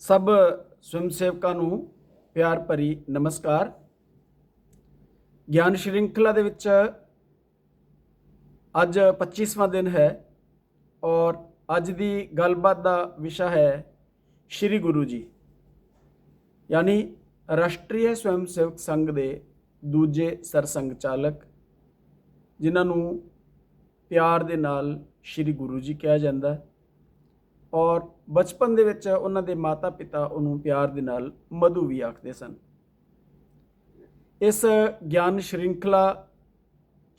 सब स्वयं सेवकां नूं प्यार भरी नमस्कार। ज्ञान श्रृंखला दे विच अज 25वां दिन है और अज दी गलबात दा विशा है श्री गुरु जी, यानी राष्ट्रीय स्वयं सेवक संघ दे दूजे सरसंघ चालक, जिन्हां नूं प्यार दे नाल श्री गुरु जी कहा जाता है। और बचपन दे विच उन्हां दे माता पिता उन्होंने प्यार दे नाल मधु भी आखते सन। इस ज्ञान श्रृंखला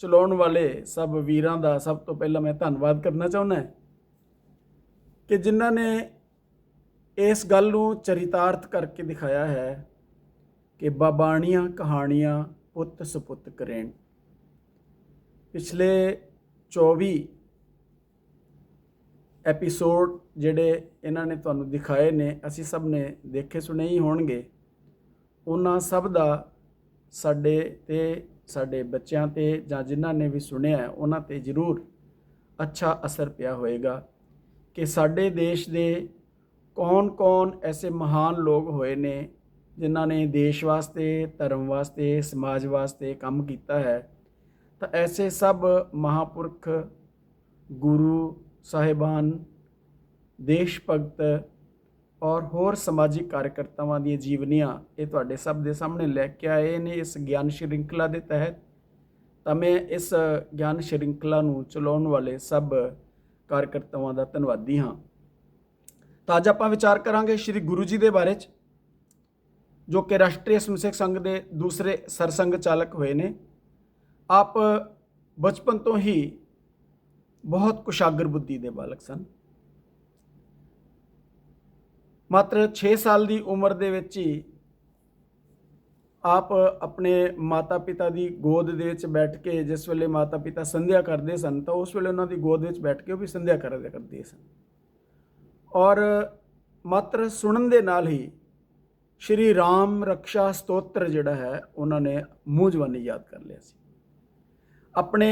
चलाउण वाले सब वीरां दा सब तो पहला मैं धन्नवाद करना चाहुंदा कि जिन्हां ने इस गल नूं चरितार्थ करके दिखाया है कि बाबाणियां कहानियां पुत सपुत करेण। पिछले 24 एपीसोड जिहड़े इन्हां ने तुहानूं दिखाए ने, असीं सब ने देखे सुने ही होणगे। उन्हां सब दा साडे ते साडे बच्चों ते जां जिन्हां ने भी सुनिया उन्हां ते जरूर अच्छा असर पिया होएगा कि साडे देश दे कौन कौन ऐसे महान लोग होए ने जिन्हां ने देश वास्ते, धर्म वास्ते, समाज वास्ते काम कीता है। तो ऐसे सब महापुरख, गुरु साहिबान, देश भगत और होर समाजिक कार्यकर्तावां दी जीवनियां ये तुहाडे सब दे सामने लैके आए ने इस ज्ञान श्रृंखला दे तहत। तो मैं इस ज्ञान श्रृंखला नूं चलाउण वाले सब कार्यकर्तावां दा धन्नवादी हाँ। तो अज आपां विचार करांगे श्री गुरु जी दे बारे च, जो कि राष्ट्रीय स्वयं सेवक संघ दे दूसरे सरसंघ चालक होए ने। आप बचपन तो ही बहुत कुशागर बुद्धि दे बालक सन। मात्र 6 साल की उम्र दे विच ही आप अपने माता पिता की गोद दे विच बैठ के, जिस वेले माता पिता संध्या करते सन तो उस वेले उन्होंने गोद विच बैठ के भी संध्या करते सन। और मात्र सुनन दे नाल ही श्री राम रक्षा स्तोत्र जिहड़ा है उन्होंने मूँह जवानी याद कर लिया सी। अपने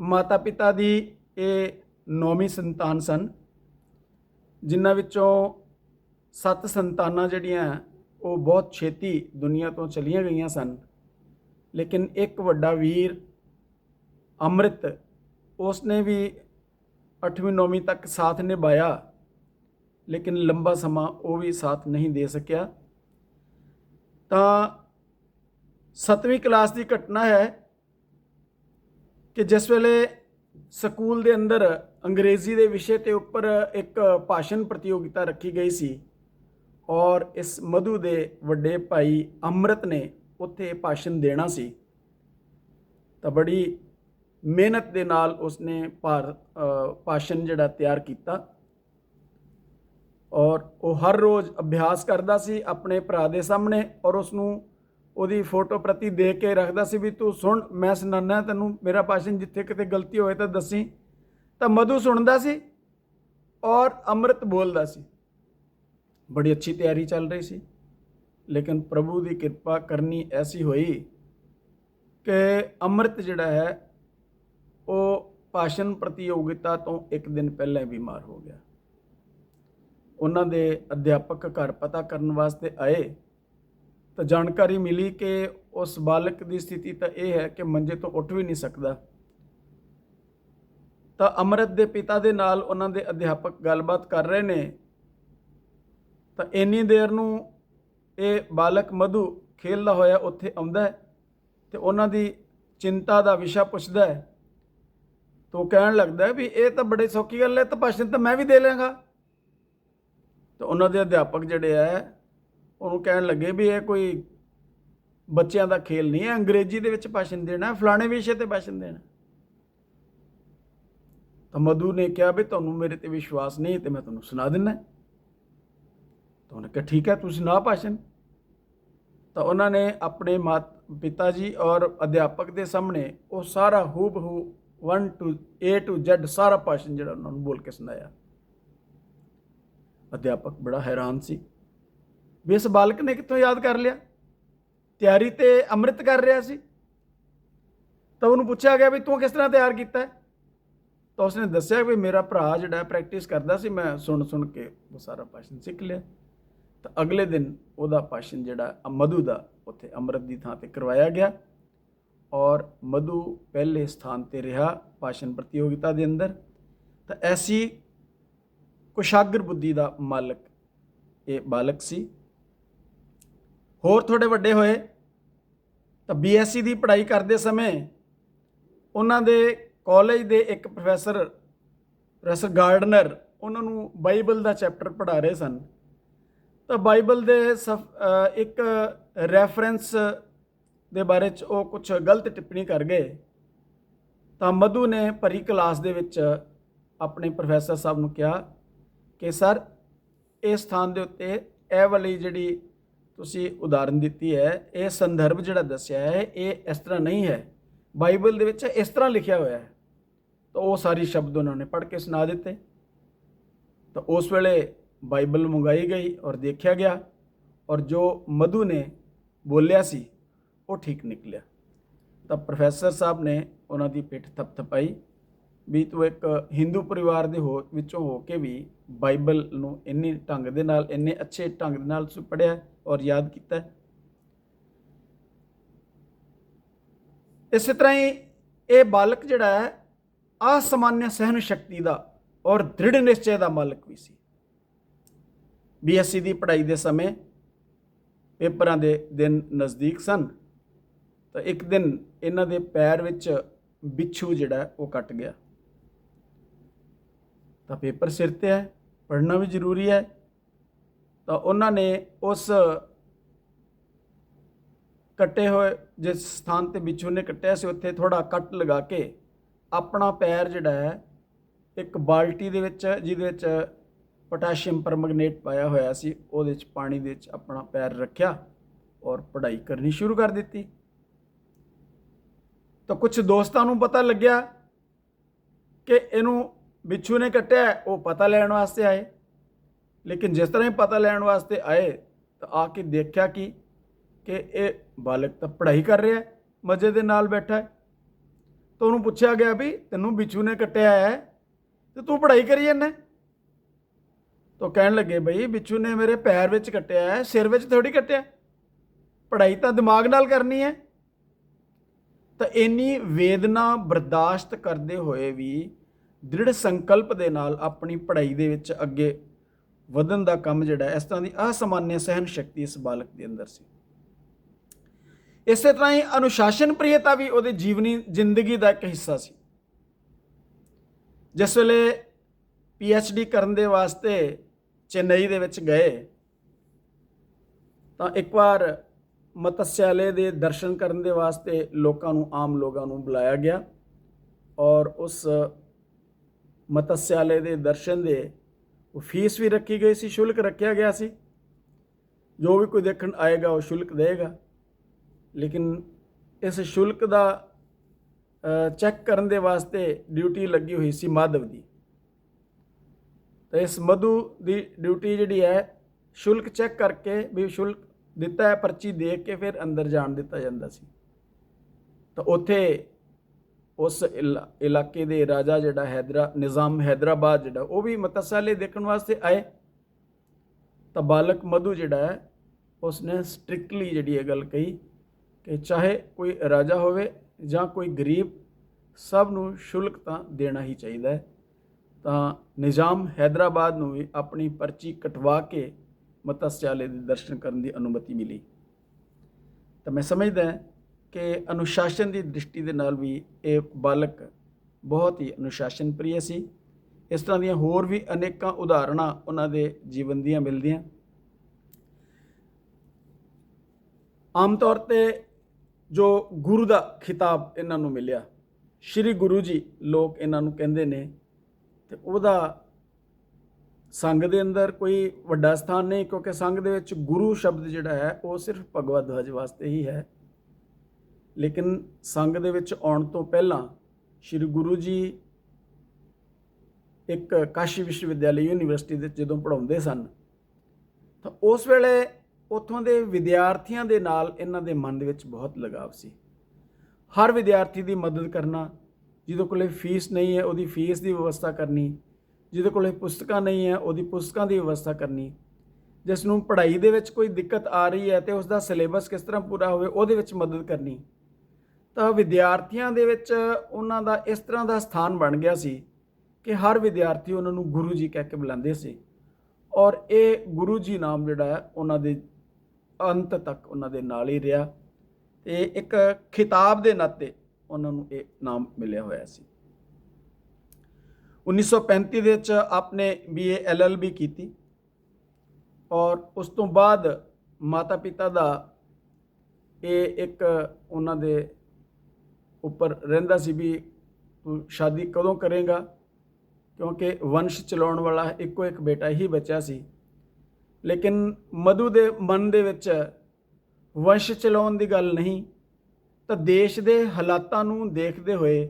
माता पिता की ये 9वीं संतान सन, जिन्हां विचों 7 संतानां जिहड़ियां वो बहुत छेती दुनिया तो चलियां गईयां सन। लेकिन एक वड्डा वीर अमृत, उसने भी 8वीं 9वीं तक साथ निभाया, लेकिन लंबा समा वो भी साथ नहीं दे सकिया। तो 7वीं क्लास की घटना है कि जिस वेले स्कूल के अंदर अंग्रेजी के विषय के उपर एक भाषण प्रतियोगिता रखी गई सी और इस मधु के वड्डे भाई अमृत ने उत्थे भाषण देना सी। तो बड़ी मेहनत के नाल उसने भाषण जिहड़ा तैयार किया और वो हर रोज़ अभ्यास करता सी अपने भरा दे सामने और उसनूं ਉਹਦੀ फोटो प्रति दे के रखता सी भी तू सुन मैं सुनाना तैनूं मेरा भाषण, जिथे किते गलती होए तो दसी। तो मधु सुनता सी और अमृत बोलता सी। बड़ी अच्छी तैयारी चल रही सी, लेकिन प्रभु की कृपा करनी ऐसी हुई कि अमृत जिहड़ा है वो भाषण प्रतियोगिता तो एक दिन पहले बीमार हो गया। उन्हां दे अध्यापक घर पता करने वास्ते आए तो जानकारी मिली कि उस बालक की स्थिति तो यह है कि मंजे तो उठ भी नहीं सकता। तो अमृत के पिता के नाल उन्हां दे अध्यापक गलबात कर रहे ने। तो इन्नी देर नूं ये बालक मधु खेलदा होया उत्थे आउंदा है तो उन्हां दी चिंता का विषा पुछदा है। तो कहण लगदा है भी ये तो बड़ी सौखी गल है, तो भाषण तो मैं भी दे लेंगा। तो उन्हां दे अध्यापक जिहड़े है उन्होंने कहन लगे भी ये कोई बच्चों का खेल नहीं है, अंग्रेजी दे विच भाषण देना, फलाने विषय पर भाषण देना। तो मधु ने कहा भी तुहानूं मेरे ते विश्वास नहीं तो मैं तुहानूं सुना दिना। तो उन्होंने कहा ठीक है तू सुना भाषण। तो उन्होंने अपने पिता जी और अध्यापक के सामने वो सारा हूबहू 1 to A to Z सारा भाषण जिहड़ा उन्होंने बोल के सुनाया। अध्यापक बड़ा हैरान सी भी इस बालक ने कितों याद कर लिया, तैयारी तो अमृत कर रहा सी। तो उन्होंने पूछा गया भी तू किस तरह तैयार किया है। तो उसने दस्या भी मेरा भरा जिहड़ा प्रैक्टिस करता सी, मैं सुन सुन के वो सारा भाषण सीख लिया। ਤਾਂ ਅਗਲੇ ਦਿਨ ਉਹਦਾ ਭਾਸ਼ਣ ਜਿਹੜਾ ਮਧੂ ਦਾ ਉੱਥੇ ਅੰਮ੍ਰਿਤ ਦੀ ਥਾਂ 'ਤੇ ਕਰਵਾਇਆ ਗਿਆ ਔਰ ਮਧੂ ਪਹਿਲੇ ਸਥਾਨ 'ਤੇ ਰਿਹਾ ਭਾਸ਼ਣ ਪ੍ਰਤੀਯੋਗਿਤਾ ਦੇ ਅੰਦਰ। ਤਾਂ ਐਸੀ ਕੁਸ਼ਾਗਰ ਬੁੱਧੀ ਦਾ ਮਾਲਕ ਇਹ ਬਾਲਕ ਸੀ। ਹੋਰ ਥੋੜ੍ਹੇ ਵੱਡੇ ਹੋਏ ਤਾਂ BSc ਦੀ ਪੜ੍ਹਾਈ ਕਰਦੇ ਸਮੇਂ ਉਹਨਾਂ ਦੇ ਕਾਲਜ ਦੇ ਇੱਕ ਪ੍ਰੋਫੈਸਰ ਗਾਰਡਨਰ ਉਹਨਾਂ ਨੂੰ ਬਾਈਬਲ ਦਾ ਚੈਪਟਰ ਪੜ੍ਹਾ ਰਹੇ ਸਨ। ਤਾਂ ਬਾਈਬਲ ਦੇ ਇੱਕ ਰੈਫਰੈਂਸ ਦੇ ਬਾਰੇ 'ਚ ਉਹ ਕੁਝ ਗਲਤ ਟਿੱਪਣੀ ਕਰ ਗਏ। ਤਾਂ ਮਧੂ ਨੇ ਭਰੀ ਕਲਾਸ ਦੇ ਵਿੱਚ ਆਪਣੇ ਪ੍ਰੋਫੈਸਰ ਸਾਹਿਬ ਨੂੰ ਕਿਹਾ ਕਿ ਸਰ, ਇਸ ਸਥਾਨ ਦੇ ਉੱਤੇ ਇਹ ਵਾਲੀ ਜਿਹੜੀ ਤੁਸੀਂ ਉਦਾਹਰਨ ਦਿੱਤੀ ਹੈ, ਇਹ ਸੰਦਰਭ ਜਿਹੜਾ ਦੱਸਿਆ ਹੈ, ਇਹ ਇਸ ਤਰ੍ਹਾਂ ਨਹੀਂ ਹੈ, ਬਾਈਬਲ ਦੇ ਵਿੱਚ ਇਸ ਤਰ੍ਹਾਂ ਲਿਖਿਆ ਹੋਇਆ ਹੈ। ਤਾਂ ਉਹ ਸਾਰੀ ਸ਼ਬਦ ਉਹਨਾਂ ਨੇ ਪੜ੍ਹ ਕੇ ਸੁਣਾ ਦਿੱਤੇ। ਤਾਂ ਉਸ ਵੇਲੇ ਬਾਈਬਲ ਮੰਗਾਈ ਗਈ ਔਰ ਦੇਖਿਆ ਗਿਆ ਔਰ ਜੋ ਮਧੂ ਨੇ ਬੋਲਿਆ ਸੀ ਉਹ ਠੀਕ ਨਿਕਲਿਆ। ਤਾਂ ਪ੍ਰੋਫੈਸਰ ਸਾਹਿਬ ਨੇ ਉਹਨਾਂ ਦੀ ਪਿੱਠ ਥਪਥਪਾਈ ਵੀ ਤੂੰ ਇੱਕ ਹਿੰਦੂ ਪਰਿਵਾਰ ਦੇ ਵਿੱਚੋਂ ਹੋ ਕੇ ਵੀ ਬਾਈਬਲ ਨੂੰ ਇੰਨੇ ਢੰਗ ਦੇ ਨਾਲ, ਇੰਨੇ ਅੱਛੇ ਢੰਗ ਦੇ ਨਾਲ ਤੁਸੀਂ ਪੜ੍ਹਿਆ ਔਰ ਯਾਦ ਕੀਤਾ। ਇਸੇ ਤਰ੍ਹਾਂ ਹੀ ਇਹ ਬਾਲਕ ਜਿਹੜਾ ਹੈ ਅਸਮਾਨਯ ਸਹਿਣ ਸ਼ਕਤੀ ਦਾ ਔਰ ਦ੍ਰਿੜ ਨਿਸ਼ਚੈ ਦਾ ਮਾਲਕ ਵੀ ਸੀ। BSc ਦੀ ਪੜ੍ਹਾਈ ਦੇ ਸਮੇਂ ਪੇਪਰਾਂ ਦੇ ਦਿਨ ਨਜ਼ਦੀਕ ਸਨ। ਤਾਂ ਇੱਕ ਦਿਨ ਇਹਨਾਂ ਦੇ ਪੈਰ ਵਿੱਚ ਬਿੱਛੂ ਜਿਹੜਾ ਉਹ ਕੱਟ ਗਿਆ। ਤਾਂ ਪੇਪਰ ਸਿਰ 'ਤੇ ਹੈ, ਪੜ੍ਹਨਾ ਵੀ ਜ਼ਰੂਰੀ ਹੈ। ਤਾਂ ਉਹਨਾਂ ਨੇ ਉਸ ਕੱਟੇ ਹੋਏ ਜਿਸ ਸਥਾਨ 'ਤੇ ਬਿੱਛੂ ਨੇ ਕੱਟਿਆ ਸੀ ਉੱਥੇ ਥੋੜ੍ਹਾ ਕੱਟ ਲਗਾ ਕੇ ਆਪਣਾ ਪੈਰ ਜਿਹੜਾ ਹੈ ਇੱਕ ਬਾਲਟੀ ਦੇ ਵਿੱਚ, ਜਿਹਦੇ ਵਿੱਚ ਪੋਟਾਸ਼ੀਅਮ ਪਰਮੈਂਗਨੇਟ ਪਾਇਆ ਹੋਇਆ ਸੀ, ਉਹਦੇ 'ਚ ਪਾਣੀ ਦੇ ਵਿੱਚ ਆਪਣਾ ਪੈਰ ਰੱਖਿਆ ਔਰ ਪੜ੍ਹਾਈ ਕਰਨੀ ਸ਼ੁਰੂ ਕਰ ਦਿੱਤੀ। ਤਾਂ ਕੁਝ ਦੋਸਤਾਂ ਨੂੰ ਪਤਾ ਲੱਗਿਆ ਕਿ ਇਹਨੂੰ ਬਿੱਛੂ ਨੇ ਕੱਟਿਆ, ਉਹ ਪਤਾ ਲੈਣ ਵਾਸਤੇ ਆਏ। ਲੇਕਿਨ ਜਿਸ ਤਰ੍ਹਾਂ ਹੀ ਪਤਾ ਲੈਣ ਵਾਸਤੇ ਆਏ ਤਾਂ ਆ ਕੇ ਦੇਖਿਆ ਕਿ ਇਹ ਬਾਲਕ ਤਾਂ ਪੜ੍ਹਾਈ ਕਰ ਰਿਹਾ, ਮਜ਼ੇ ਦੇ ਨਾਲ ਬੈਠਾ ਹੈ। ਤਾਂ ਉਹਨੂੰ ਪੁੱਛਿਆ ਗਿਆ ਵੀ ਤੈਨੂੰ ਬਿੱਛੂ ਨੇ ਕੱਟਿਆ ਹੈ ਤੇ ਤੂੰ ਪੜ੍ਹਾਈ ਕਰੀ ਜਾਂਦਾ। ਤਾਂ ਕਹਿਣ ਲੱਗੇ ਬਈ ਬਿੱਛੂ ਨੇ ਮੇਰੇ ਪੈਰ ਵਿੱਚ ਕੱਟਿਆ ਹੈ, ਸਿਰ ਵਿੱਚ ਥੋੜੀ ਕੱਟਿਆ, ਪੜ੍ਹਾਈ ਤਾਂ ਦਿਮਾਗ ਨਾਲ ਕਰਨੀ ਹੈ। ਤਾਂ ਇੰਨੀ ਵੇਦਨਾ ਬਰਦਾਸ਼ਤ ਕਰਦੇ ਹੋਏ ਵੀ ਦ੍ਰਿੜ ਸੰਕਲਪ ਦੇ ਨਾਲ ਆਪਣੀ ਪੜ੍ਹਾਈ ਦੇ ਵਿੱਚ ਅੱਗੇ ਵਧਣ ਦਾ ਕੰਮ ਜਿਹੜਾ ਇਸ ਤਰ੍ਹਾਂ ਦੀ ਅਸਮਾਨਯ ਸਹਿਣ ਸ਼ਕਤੀ ਇਸ ਬਾਲਕ ਦੇ ਅੰਦਰ ਸੀ। ਇਸੇ ਤਰ੍ਹਾਂ ਹੀ ਅਨੁਸ਼ਾਸਨ ਪ੍ਰਿਯਤਾ ਵੀ ਉਹਦੇ ਜੀਵਨੀ ਜ਼ਿੰਦਗੀ ਦਾ ਇੱਕ ਹਿੱਸਾ ਸੀ। ਜਿਸ ਵੇਲੇ PhD ਕਰਨ ਦੇ ਵਾਸਤੇ ਚੇਨਈ ਦੇ ਵਿੱਚ ਗਏ ਤਾਂ ਇੱਕ ਵਾਰ ਮਤਸਿਆਲੇ ਦੇ ਦਰਸ਼ਨ ਕਰਨ ਦੇ ਵਾਸਤੇ ਆਮ ਲੋਕਾਂ ਨੂੰ ਬੁਲਾਇਆ ਗਿਆ ਔਰ ਉਸ ਮਤਸਿਆਲੇ ਦੇ ਦਰਸ਼ਨ ਦੇ ਫੀਸ ਵੀ ਰੱਖੀ ਗਈ ਸੀ, ਸ਼ੁਲਕ ਰੱਖਿਆ ਗਿਆ ਸੀ। ਜੋ ਵੀ ਕੋਈ ਦੇਖਣ ਆਏਗਾ ਉਹ ਸ਼ੁਲਕ ਦੇਗਾ। ਲੇਕਿਨ ਇਸ ਸ਼ੁਲਕ ਦਾ ਚੈੱਕ ਕਰਨ ਦੇ ਵਾਸਤੇ ਡਿਊਟੀ ਲੱਗੀ ਹੋਈ ਸੀ ਮਾਧਵ ਦੀ। ਤਾਂ ਇਸ ਮਧੂ ਦੀ ਡਿਊਟੀ ਜਿਹੜੀ ਹੈ ਸ਼ੁਲਕ ਚੈੱਕ ਕਰਕੇ ਵੀ ਸ਼ੁਲਕ ਦਿੱਤਾ ਹੈ, ਪਰਚੀ ਦੇਖ ਕੇ ਫਿਰ ਅੰਦਰ ਜਾਣ ਦਿੱਤਾ ਜਾਂਦਾ ਸੀ। ਤਾਂ ਉੱਥੇ ਉਸ ਇਲਾਕੇ ਦੇ ਰਾਜਾ ਜਿਹੜਾ ਨਿਜ਼ਾਮ ਹੈਦਰਾਬਾਦ ਜਿਹੜਾ ਉਹ ਵੀ ਮਤਸਿਆਲੇ ਦੇਖਣ ਵਾਸਤੇ ਆਏ। ਤਾਂ ਬਾਲਕ ਮਧੂ ਜਿਹੜਾ ਹੈ ਉਸਨੇ ਸਟ੍ਰਿਕਟਲੀ ਜਿਹੜੀ ਇਹ ਗੱਲ ਕਹੀ ਕਿ ਚਾਹੇ ਕੋਈ ਰਾਜਾ ਹੋਵੇ ਜਾਂ ਕੋਈ ਗਰੀਬ, ਸਭ ਨੂੰ ਸ਼ੁਲਕ ਤਾਂ ਦੇਣਾ ਹੀ ਚਾਹੀਦਾ ਹੈ। ਤਾਂ ਨਿਜ਼ਾਮ ਹੈਦਰਾਬਾਦ ਨੂੰ ਵੀ ਆਪਣੀ ਪਰਚੀ ਕਟਵਾ ਕੇ ਮਤਸਿਆਲੇ ਦੇ ਦਰਸ਼ਨ ਕਰਨ ਦੀ ਅਨੁਮਤੀ ਮਿਲੀ। ਤਾਂ ਮੈਂ ਸਮਝਦਾ ਕਿ ਅਨੁਸ਼ਾਸਨ ਦੀ ਦ੍ਰਿਸ਼ਟੀ ਦੇ ਨਾਲ ਵੀ ਇਹ ਬਾਲਕ ਬਹੁਤ ਹੀ ਅਨੁਸ਼ਾਸਨ ਪ੍ਰਿਯ ਸੀ। ਇਸ ਤਰ੍ਹਾਂ ਦੀਆਂ ਹੋਰ ਵੀ ਅਨੇਕਾਂ ਉਦਾਹਰਨਾਂ ਉਹਨਾਂ ਦੇ ਜੀਵਨ ਦੀਆਂ ਮਿਲਦੀਆਂ। ਆਮ ਤੌਰ 'ਤੇ ਜੋ ਗੁਰੂ ਦਾ ਖਿਤਾਬ ਇਹਨਾਂ ਨੂੰ ਮਿਲਿਆ, ਸ਼੍ਰੀ ਗੁਰੂ ਜੀ ਲੋਕ ਇਹਨਾਂ ਨੂੰ ਕਹਿੰਦੇ ਨੇ, ਤੇ ਉਹਦਾ ਸੰਘ ਦੇ ਅੰਦਰ ਕੋਈ ਵੱਡਾ ਸਥਾਨ ਨਹੀਂ, ਕਿਉਂਕਿ ਸੰਘ ਦੇ ਵਿੱਚ ਗੁਰੂ ਸ਼ਬਦ ਜਿਹੜਾ ਹੈ ਉਹ ਸਿਰਫ ਭਗਵਾ ਧਵਜ ਵਾਸਤੇ ਹੀ ਹੈ। ਲੇਕਿਨ ਸੰਘ ਦੇ ਵਿੱਚ ਆਉਣ ਤੋਂ ਪਹਿਲਾਂ ਸ਼੍ਰੀ ਗੁਰੂ ਜੀ ਇੱਕ ਕਾਸ਼ੀ ਵਿਸ਼ਵਵਿਦਿਆਲਾ ਯੂਨੀਵਰਸਿਟੀ ਦੇ ਜਦੋਂ ਪੜ੍ਹਾਉਂਦੇ ਸਨ ਤਾਂ ਉਸ ਵੇਲੇ ਉੱਥੋਂ ਦੇ ਵਿਦਿਆਰਥੀਆਂ ਦੇ ਨਾਲ ਇਹਨਾਂ ਦੇ ਮਨ ਦੇ ਵਿੱਚ ਬਹੁਤ ਲਗਾਵ ਸੀ। ਹਰ ਵਿਦਿਆਰਥੀ ਦੀ ਮਦਦ ਕਰਨਾ, ਜਿਹਦੇ ਕੋਲ ਫੀਸ ਨਹੀਂ ਹੈ ਉਹਦੀ ਫੀਸ ਦੀ ਵਿਵਸਥਾ ਕਰਨੀ, ਜਿਹਦੇ ਕੋਲ ਪੁਸਤਕਾਂ ਨਹੀਂ ਹੈ ਉਹਦੀ ਪੁਸਤਕਾਂ ਦੀ ਵਿਵਸਥਾ ਕਰਨੀ, ਜਿਸ ਨੂੰ ਪੜ੍ਹਾਈ ਦੇ ਵਿੱਚ ਕੋਈ ਦਿੱਕਤ ਆ ਰਹੀ ਹੈ ਤੇ ਉਸ ਦਾ ਸਿਲੇਬਸ ਕਿਸ ਤਰ੍ਹਾਂ ਪੂਰਾ ਹੋਵੇ ਉਹਦੇ ਵਿੱਚ ਮਦਦ ਕਰਨੀ। ਤਾਂ ਵਿਦਿਆਰਥੀਆਂ ਦੇ ਵਿੱਚ ਉਹਨਾਂ ਦਾ ਇਸ ਤਰ੍ਹਾਂ ਦਾ ਸਥਾਨ ਬਣ ਗਿਆ ਸੀ ਕਿ ਹਰ ਵਿਦਿਆਰਥੀ ਉਹਨਾਂ ਨੂੰ ਗੁਰੂ ਜੀ ਕਹਿ ਕੇ ਬੁਲਾਉਂਦੇ ਸੀ, ਔਰ ਇਹ ਗੁਰੂ ਜੀ ਨਾਮ ਜਿਹੜਾ ਹੈ ਉਹਨਾਂ ਦੇ ਅੰਤ ਤੱਕ ਉਹਨਾਂ ਦੇ ਨਾਲ ਹੀ ਰਿਹਾ ਤੇ ਇੱਕ ਖਿਤਾਬ ਦੇ ਨਾਤੇ ਉਹਨਾਂ ਨੂੰ ਇਹ ਨਾਮ ਮਿਲਿਆ ਹੋਇਆ ਸੀ। 1935 ਦੇ ਵਿੱਚ ਆਪਨੇ BA LLB ਕੀਤੀ, ਔਰ ਉਸ ਤੋਂ ਬਾਅਦ ਮਾਤਾ ਪਿਤਾ ਦਾ ਇਹ ਇੱਕ ਉਹਨਾਂ ਦੇ ਉੱਪਰ ਰਹਿੰਦਾ ਸੀ ਵੀ ਤੂੰ ਸ਼ਾਦੀ ਕਦੋਂ ਕਰੇਗਾ, ਕਿਉਂਕਿ ਵੰਸ਼ ਚਲਾਉਣ ਵਾਲਾ ਇੱਕੋ ਇੱਕ ਬੇਟਾ ਹੀ ਬਚਿਆ ਸੀ। ਲੇਕਿਨ ਮਧੂ ਦੇ ਮਨ ਦੇ ਵਿੱਚ ਵੰਸ਼ ਚਲਾਉਣ ਦੀ ਗੱਲ ਨਹੀਂ, ਤਾਂ ਦੇਸ਼ ਦੇ ਹਾਲਾਤਾਂ ਨੂੰ ਦੇਖਦੇ ਹੋਏ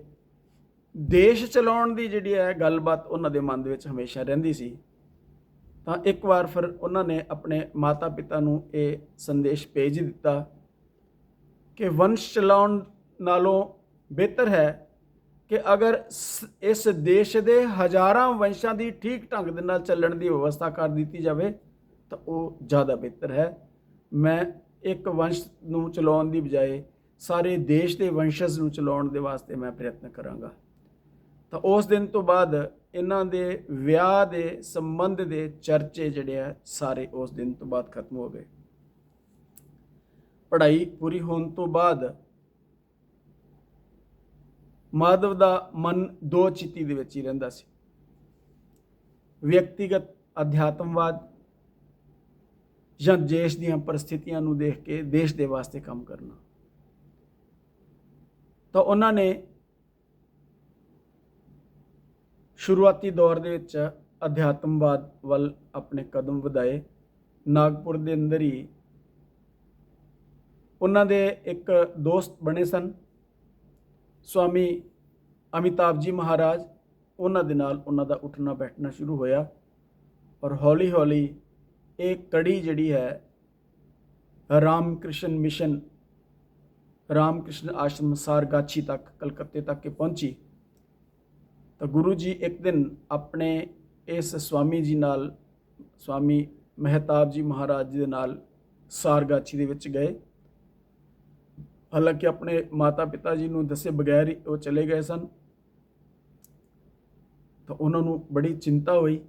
ਦੇਸ਼ ਚਲਾਉਣ ਦੀ ਜਿਹੜੀ ਹੈ ਗੱਲਬਾਤ ਉਹਨਾਂ ਦੇ ਮਨ ਦੇ ਵਿੱਚ ਹਮੇਸ਼ਾ ਰਹਿੰਦੀ ਸੀ। ਤਾਂ ਇੱਕ ਵਾਰ ਫਿਰ ਉਹਨਾਂ ਨੇ ਆਪਣੇ ਮਾਤਾ ਪਿਤਾ ਨੂੰ ਇਹ ਸੰਦੇਸ਼ ਭੇਜ ਦਿੱਤਾ ਕਿ ਵੰਸ਼ ਚਲਾਉਣ ਨਾਲੋਂ ਬਿਹਤਰ ਹੈ ਕਿ ਅਗਰ ਇਸ ਦੇਸ਼ ਦੇ ਹਜ਼ਾਰਾਂ ਵੰਸ਼ਾਂ ਦੀ ਠੀਕ ਢੰਗ ਦੇ ਨਾਲ ਚੱਲਣ ਦੀ ਵਿਵਸਥਾ ਕਰ ਦਿੱਤੀ ਜਾਵੇ ਤਾਂ ਉਹ ਜ਼ਿਆਦਾ ਬਿਹਤਰ ਹੈ। ਮੈਂ ਇੱਕ ਵੰਸ਼ ਨੂੰ ਚਲਾਉਣ ਦੀ ਬਜਾਏ ਸਾਰੇ ਦੇਸ਼ ਦੇ ਵੰਸ਼ਜ ਨੂੰ ਚਲਾਉਣ ਦੇ ਵਾਸਤੇ ਮੈਂ ਪ੍ਰਯਤਨ ਕਰਾਂਗਾ। ਤਾਂ ਉਸ ਦਿਨ ਤੋਂ ਬਾਅਦ ਇਹਨਾਂ ਦੇ ਵਿਆਹ ਦੇ ਸੰਬੰਧ ਦੇ ਚਰਚੇ ਜਿਹੜੇ ਆ ਸਾਰੇ ਉਸ ਦਿਨ ਤੋਂ ਬਾਅਦ ਖਤਮ ਹੋ ਗਏ। ਪੜ੍ਹਾਈ ਪੂਰੀ ਹੋਣ ਤੋਂ ਬਾਅਦ ਮਾਧਵ ਦਾ ਮਨ ਦੋ ਚਿੱਤੀ ਦੇ ਵਿੱਚ ਹੀ ਰਹਿੰਦਾ ਸੀ, ਵਿਅਕਤੀਗਤ ਅਧਿਆਤਮਵਾਦ ਜਾਂ ਦੇਸ਼ ਦੀਆਂ ਪਰਿਸਥਿਤੀਆਂ ਨੂੰ ਦੇਖ ਕੇ ਦੇਸ਼ ਦੇ ਵਾਸਤੇ ਕੰਮ ਕਰਨਾ। ਤਾਂ ਉਹਨਾਂ ਨੇ ਸ਼ੁਰੂਆਤੀ ਦੌਰ ਦੇ ਵਿੱਚ ਅਧਿਆਤਮਵਾਦ ਵੱਲ ਆਪਣੇ ਕਦਮ ਵਧਾਏ। ਨਾਗਪੁਰ ਦੇ ਅੰਦਰ ਹੀ ਉਹਨਾਂ ਦੇ ਇੱਕ ਦੋਸਤ ਬਣੇ ਸਨ, स्वामी अमिताभ जी महाराज। उन्होंने दे नाल उन्हों दा उठना बैठना शुरू होया और हौली हौली एक कड़ी जिहड़ी है रामकृष्ण मिशन, रामकृष्ण आश्रम सारगाछी तक कलकत्ते तक के पहुंची। तो गुरु जी एक दिन अपने इस स्वामी जी नाल, स्वामी मेहताब जी महाराज जी दे नाल सारगाछी दे विच गए। हालांकि अपने माता पिता जी ਨੂੰ ਦੱਸੇ ਬਗੈਰ ਹੀ ਉਹ ਚਲੇ ਗਏ ਸਨ। ਤਾਂ ਉਹਨਾਂ ਨੂੰ ਬੜੀ ਚਿੰਤਾ ਹੋਈ।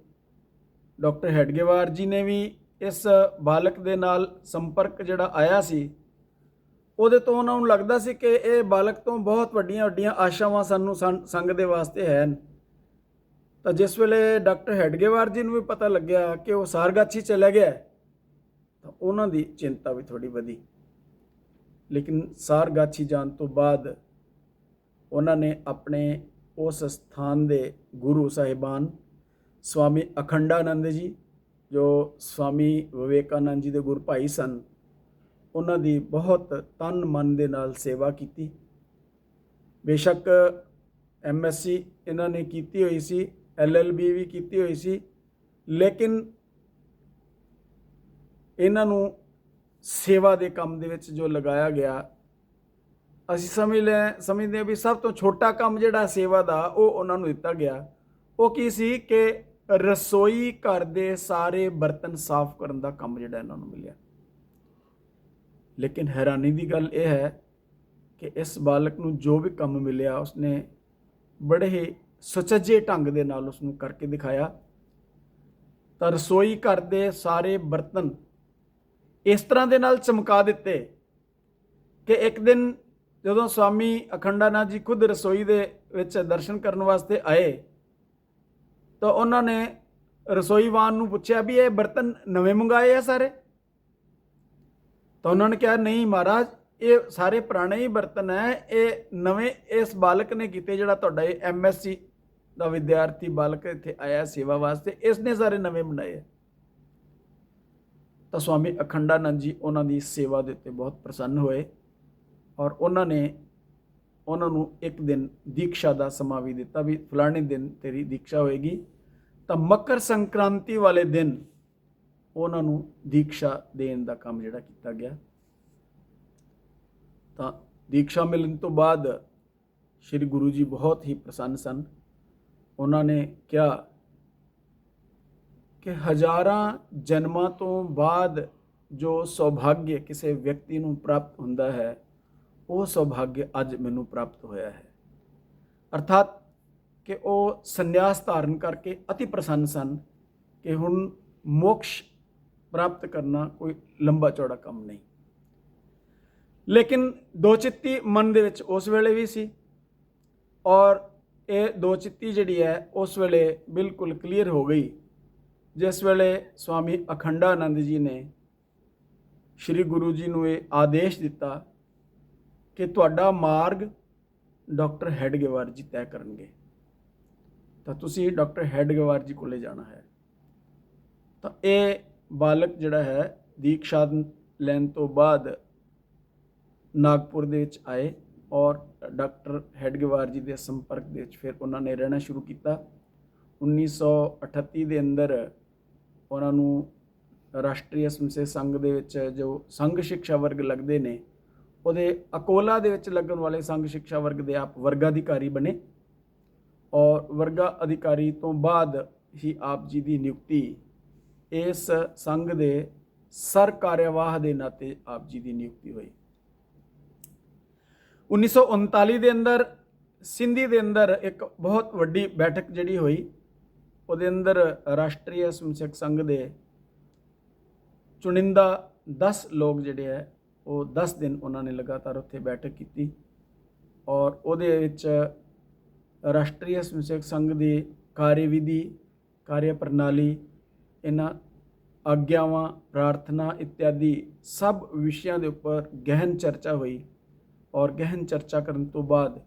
ਡਾਕਟਰ ਹੈਡਗੇਵਾਰ ਜੀ ਨੇ ਵੀ ਇਸ ਬਾਲਕ ਦੇ ਨਾਲ ਸੰਪਰਕ ਜਿਹੜਾ ਆਇਆ ਸੀ ਉਹਦੇ ਤੋਂ ਉਹਨਾਂ ਨੂੰ ਲੱਗਦਾ ਸੀ ਕਿ ਇਹ ਬਾਲਕ ਤੋਂ ਬਹੁਤ ਵੱਡੀਆਂ ਵੱਡੀਆਂ ਆਸ਼ਾਵਾਂ ਸਾਨੂੰ ਸੰਗ ਦੇ ਵਾਸਤੇ ਹਨ। ਤਾਂ ਜਿਸ ਵੇਲੇ ਡਾਕਟਰ ਹੈਡਗੇਵਾਰ ਜੀ ਨੂੰ ਵੀ ਪਤਾ ਲੱਗਿਆ ਕਿ ਉਹ ਸਾਰਗਾਛੀ ਚਲਾ ਗਿਆ ਤਾਂ ਉਹਨਾਂ ਦੀ ਚਿੰਤਾ ਵੀ ਥੋੜੀ ਵਧੀ। लेकिन सारगाछी जान तो बाद उन्होंने अपने उस स्थान के गुरु साहिबान स्वामी अखंडानंद जी, जो स्वामी विवेकानंद जी के गुरु भाई सन, उन्हों की बहुत तन मन के नाल सेवा की। बेशक MSc इन्होंने की हुई सी, LLB भी की हुई सी, लेकिन इन्हों सेवा के काम दे विच जो लगाया गया, असी समझते भी सब तो छोटा काम जिहड़ा सेवा का वो उन्होंने दिता गया। वो की सी कि रसोई घर के सारे बर्तन साफ करने का काम जिहड़ा इन्होंने मिलिया। लेकिन हैरानी की गल यह है कि इस बालक नूं जो भी काम मिलिया उसने बड़े ही सुचज्जे ढंग दे नाल उसनूं करके दिखाया। तो रसोई घर के सारे बर्तन इस तरह के नाल चमका दिते कि एक दिन जदों स्वामी अखंडानंद जी खुद रसोई दे विच दर्शन करने वास्ते आए तो उन्होंने रसोईवान नूं पुछया भी ये बर्तन नवे मंगाए हैं सारे। तो उन्होंने कहा नहीं महाराज, ये सारे पुराने ही बर्तन है, ये नवे इस बालक ने किते, जिहड़ा तुहाडा ये MSc का विद्यार्थी बालक इत्थे आया सेवा वास्ते, इसने सारे नवे बनाए। तो स्वामी अखंडानंद जी उन्होंने सेवा के उत्ते बहुत प्रसन्न होए और उन्होंने उन्होंने एक दिन दीक्षा का समा भी दिता भी फलाने दिन तेरी दीक्षा होएगी। तो मकर संक्रांति वाले दिन उन्होंने दीक्षा देने का काम जिहड़ा किया गया। तो दीक्षा मिलने तो बाद श्री गुरु जी बहुत ही प्रसन्न सन। उन्होंने कहा ਕਿ ਹਜ਼ਾਰਾਂ ਜਨਮਾਂ ਤੋਂ ਬਾਅਦ ਜੋ ਸੁਭਾਗਯ ਕਿਸੇ ਵਿਅਕਤੀ ਨੂੰ ਪ੍ਰਾਪਤ ਹੁੰਦਾ ਹੈ, ਉਹ ਸੁਭਾਗਯ ਅੱਜ ਮੈਨੂੰ ਪ੍ਰਾਪਤ ਹੋਇਆ ਹੈ। ਅਰਥਾਤ ਕਿ ਉਹ ਸੰਨਿਆਸ ਧਾਰਨ ਕਰਕੇ ਅਤੀ ਪ੍ਰਸੰਨ ਸਨ ਕਿ ਹੁਣ ਮੋਕਸ਼ ਪ੍ਰਾਪਤ ਕਰਨਾ ਕੋਈ ਲੰਬਾ ਚੌੜਾ ਕੰਮ ਨਹੀਂ। ਲੇਕਿਨ ਦੋ ਚਿੱਤੀ ਮਨ ਦੇ ਵਿੱਚ ਉਸ ਵੇਲੇ ਵੀ ਸੀ, ਔਰ ਇਹ ਦੋ ਚਿੱਤੀ ਜਿਹੜੀ ਹੈ ਉਸ ਵੇਲੇ ਬਿਲਕੁਲ ਕਲੀਅਰ ਹੋ ਗਈ ਜਿਸ ਵੇਲੇ ਸਵਾਮੀ ਅਖੰਡਾਨੰਦ ਜੀ ਨੇ ਸ਼੍ਰੀ ਗੁਰੂ ਜੀ ਨੂੰ ਇਹ ਆਦੇਸ਼ ਦਿੱਤਾ ਕਿ ਤੁਹਾਡਾ ਮਾਰਗ ਡਾਕਟਰ ਹੈਡਗੇਵਾਰ ਜੀ ਤੈਅ ਕਰਨਗੇ, ਤਾਂ ਤੁਸੀਂ ਡਾਕਟਰ ਹੈਡਗੇਵਾਰ ਜੀ ਕੋਲੇ ਜਾਣਾ ਹੈ। ਤਾਂ ਇਹ ਬਾਲਕ ਜਿਹੜਾ ਹੈ ਦੀਕਸ਼ਾ ਲੈਣ ਤੋਂ ਬਾਅਦ ਨਾਗਪੁਰ ਦੇ ਵਿੱਚ ਆਏ ਔਰ ਡਾਕਟਰ ਹੈਡਗੇਵਾਰ ਜੀ ਦੇ ਸੰਪਰਕ ਦੇ ਵਿੱਚ ਫਿਰ ਉਹਨਾਂ ਨੇ ਰਹਿਣਾ ਸ਼ੁਰੂ ਕੀਤਾ। 1938 ਦੇ ਅੰਦਰ ਉਹਨਾਂ ਨੂੰ ਰਾਸ਼ਟਰੀ ਸਮਸੇ ਸੰਘ ਦੇ ਵਿੱਚ ਜੋ ਸੰਘ ਸਿੱਖਿਆ ਵਰਗ ਲੱਗਦੇ ਨੇ, ਉਹਦੇ ਅਕੋਲਾ ਦੇ ਵਿੱਚ ਲੱਗਣ ਵਾਲੇ ਸੰਘ ਸਿੱਖਿਆ ਵਰਗ ਦੇ ਆਪ ਵਰਗਾਧਿਕਾਰੀ ਬਣੇ, ਔਰ ਵਰਗਾ ਅਧਿਕਾਰੀ ਤੋਂ ਬਾਅਦ ਹੀ ਆਪ ਜੀ ਦੀ ਨਿਯੁਕਤੀ ਇਸ ਸੰਘ ਦੇ ਸਰ ਕਾਰਿਆਵਾਹ ਦੇ ਨਾਤੇ ਆਪ ਜੀ ਦੀ ਨਿਯੁਕਤੀ ਹੋਈ। 1939 ਦੇ ਅੰਦਰ ਸਿੰਧੀ ਦੇ ਅੰਦਰ ਇੱਕ ਬਹੁਤ ਵੱਡੀ ਬੈਠਕ ਜਿਹੜੀ ਹੋਈ, ਉਹਦੇ ਅੰਦਰ ਰਾਸ਼ਟਰੀ ਸਮਸਿਕ ਸੰਘ ਦੇ ਚੁਣਿੰਦਾ 10 ਲੋਕ ਜਿਹੜੇ ਹੈ ਉਹ 10 ਦਿਨ ਉਹਨਾਂ ਨੇ ਲਗਾਤਾਰ ਉੱਥੇ ਬੈਠਕ ਕੀਤੀ, ਔਰ ਉਹਦੇ ਵਿੱਚ ਰਾਸ਼ਟਰੀ ਸਮਸਿਕ ਸੰਘ ਦੀ ਕਾਰਜਵਿਧੀ, ਕਾਰਜ ਪ੍ਰਣਾਲੀ, ਇਹਨਾਂ ਆਗਿਆਵਾਂ, ਪ੍ਰਾਰਥਨਾ ਇਤਿਆਦਿ ਸਭ ਵਿਸ਼ਿਆਂ ਦੇ ਉੱਪਰ ਗਹਿਨ ਚਰਚਾ ਹੋਈ, ਔਰ ਗਹਿਨ ਚਰਚਾ ਕਰਨ ਤੋਂ ਬਾਅਦ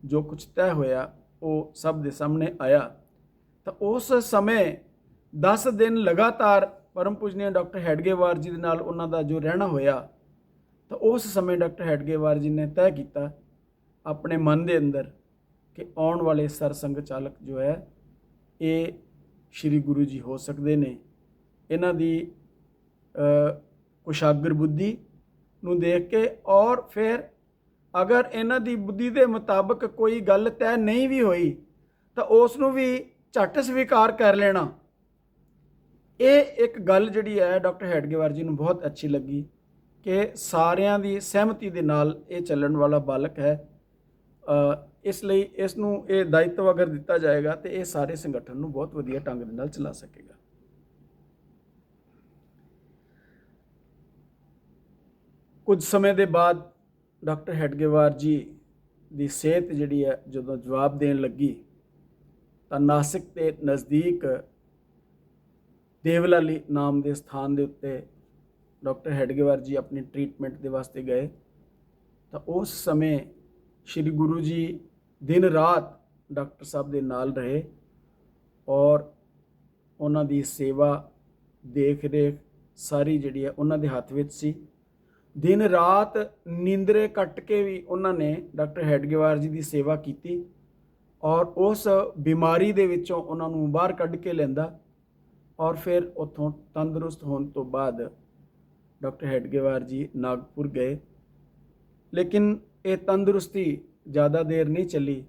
ਜੋ ਕੁਝ ਤੈਅ ਹੋਇਆ ਉਹ ਸਭ ਦੇ ਸਾਹਮਣੇ ਆਇਆ। ਤਾਂ ਉਸ ਸਮੇਂ 10 ਦਿਨ ਲਗਾਤਾਰ ਪਰਮ ਪੂਜਨੀय ਡਾਕਟਰ ਹੈਡਗੇਵਾਰ ਜੀ ਦੇ ਨਾਲ ਉਹਨਾਂ ਦਾ ਜੋ ਰਹਿਣਾ ਹੋਇਆ, ਤਾਂ ਉਸ ਸਮੇਂ ਡਾਕਟਰ ਹੈਡਗੇਵਾਰ ਜੀ ਨੇ ਤੈਅ ਕੀਤਾ ਆਪਣੇ ਮਨ ਦੇ ਅੰਦਰ ਕਿ ਆਉਣ ਵਾਲੇ ਸਰਸੰਘ ਚਾਲਕ ਜੋ ਹੈ ਇਹ ਸ਼੍ਰੀ ਗੁਰੂ ਜੀ ਹੋ ਸਕਦੇ ਨੇ। ਇਹਨਾਂ ਦੀ ਕੁਸ਼ਾਗਰ ਬੁੱਧੀ ਨੂੰ ਦੇਖ ਕੇ, ਔਰ ਫਿਰ ਅਗਰ ਇਹਨਾਂ ਦੀ ਬੁੱਧੀ ਦੇ ਮੁਤਾਬਕ ਕੋਈ ਗੱਲ ਤੈਅ ਨਹੀਂ ਵੀ ਹੋਈ ਤਾਂ ਉਸ ਨੂੰ ਵੀ ਝੱਟ ਸਵੀਕਾਰ ਕਰ ਲੈਣਾ। ਇਹ ਇੱਕ ਗੱਲ ਜਿਹੜੀ ਹੈ ਡਾਕਟਰ ਹੈਡਗੇਵਾਰ ਜੀ ਨੂੰ ਬਹੁਤ ਅੱਛੀ ਲੱਗੀ ਕਿ ਸਾਰਿਆਂ ਦੀ ਸਹਿਮਤੀ ਦੇ ਨਾਲ ਇਹ ਚੱਲਣ ਵਾਲਾ ਬਾਲਕ ਹੈ, ਇਸ ਲਈ ਇਸ ਨੂੰ ਇਹ ਦਾਇਿਤਵ ਅਗਰ ਦਿੱਤਾ ਜਾਏਗਾ ਤੇ ਇਹ ਸਾਰੇ ਸੰਗਠਨ ਨੂੰ ਬਹੁਤ ਵਧੀਆ ਢੰਗ ਦੇ ਨਾਲ ਚਲਾ ਸਕੇਗਾ। ਕੁਝ ਸਮੇਂ ਦੇ ਬਾਅਦ ਡਾਕਟਰ ਹੈਡਗੇਵਾਰ ਜੀ ਦੀ ਸਿਹਤ ਜਿਹੜੀ ਹੈ ਜਦੋਂ ਜਵਾਬ ਦੇਣ ਲੱਗੀ ਤਾਂ ਨਾਸਿਕ ਦੇ ਨਜ਼ਦੀਕ ਦੇਵਲਾਲੀ ਨਾਮ ਦੇ ਸਥਾਨ ਦੇ ਉੱਤੇ ਡਾਕਟਰ ਹੈਡਗੇਵਾਰ ਜੀ ਆਪਣੀ ਟ੍ਰੀਟਮੈਂਟ ਦੇ ਵਾਸਤੇ ਗਏ। ਤਾਂ ਉਸ ਸਮੇਂ ਸ਼੍ਰੀ ਗੁਰੂ ਜੀ ਦਿਨ ਰਾਤ ਡਾਕਟਰ ਸਾਹਿਬ ਦੇ ਨਾਲ ਰਹੇ, ਔਰ ਉਹਨਾਂ ਦੀ ਸੇਵਾ, ਦੇਖ ਰੇਖ ਸਾਰੀ ਜਿਹੜੀ ਹੈ ਉਹਨਾਂ ਦੇ ਹੱਥ ਵਿੱਚ ਸੀ। ਦਿਨ ਰਾਤ ਨੀਂਦਰੇ ਕੱਟ ਕੇ ਵੀ ਉਹਨਾਂ ਨੇ ਡਾਕਟਰ ਹੈਡਗੇਵਾਰ ਜੀ ਦੀ ਸੇਵਾ ਕੀਤੀ, ਔਰ ਉਸ ਬਿਮਾਰੀ ਦੇ ਵਿੱਚੋਂ ਉਹਨਾਂ ਨੂੰ ਬਾਹਰ ਕੱਢ ਕੇ ਲੈਂਦਾ, ਔਰ ਫਿਰ ਉੱਥੋਂ ਤੰਦਰੁਸਤ ਹੋਣ ਤੋਂ ਬਾਅਦ ਡਾਕਟਰ ਹੈਡਗੇਵਾਰ ਜੀ ਨਾਗਪੁਰ ਗਏ। ਲੇਕਿਨ ਇਹ ਤੰਦਰੁਸਤੀ ਜ਼ਿਆਦਾ ਦੇਰ ਨਹੀਂ ਚੱਲੀ।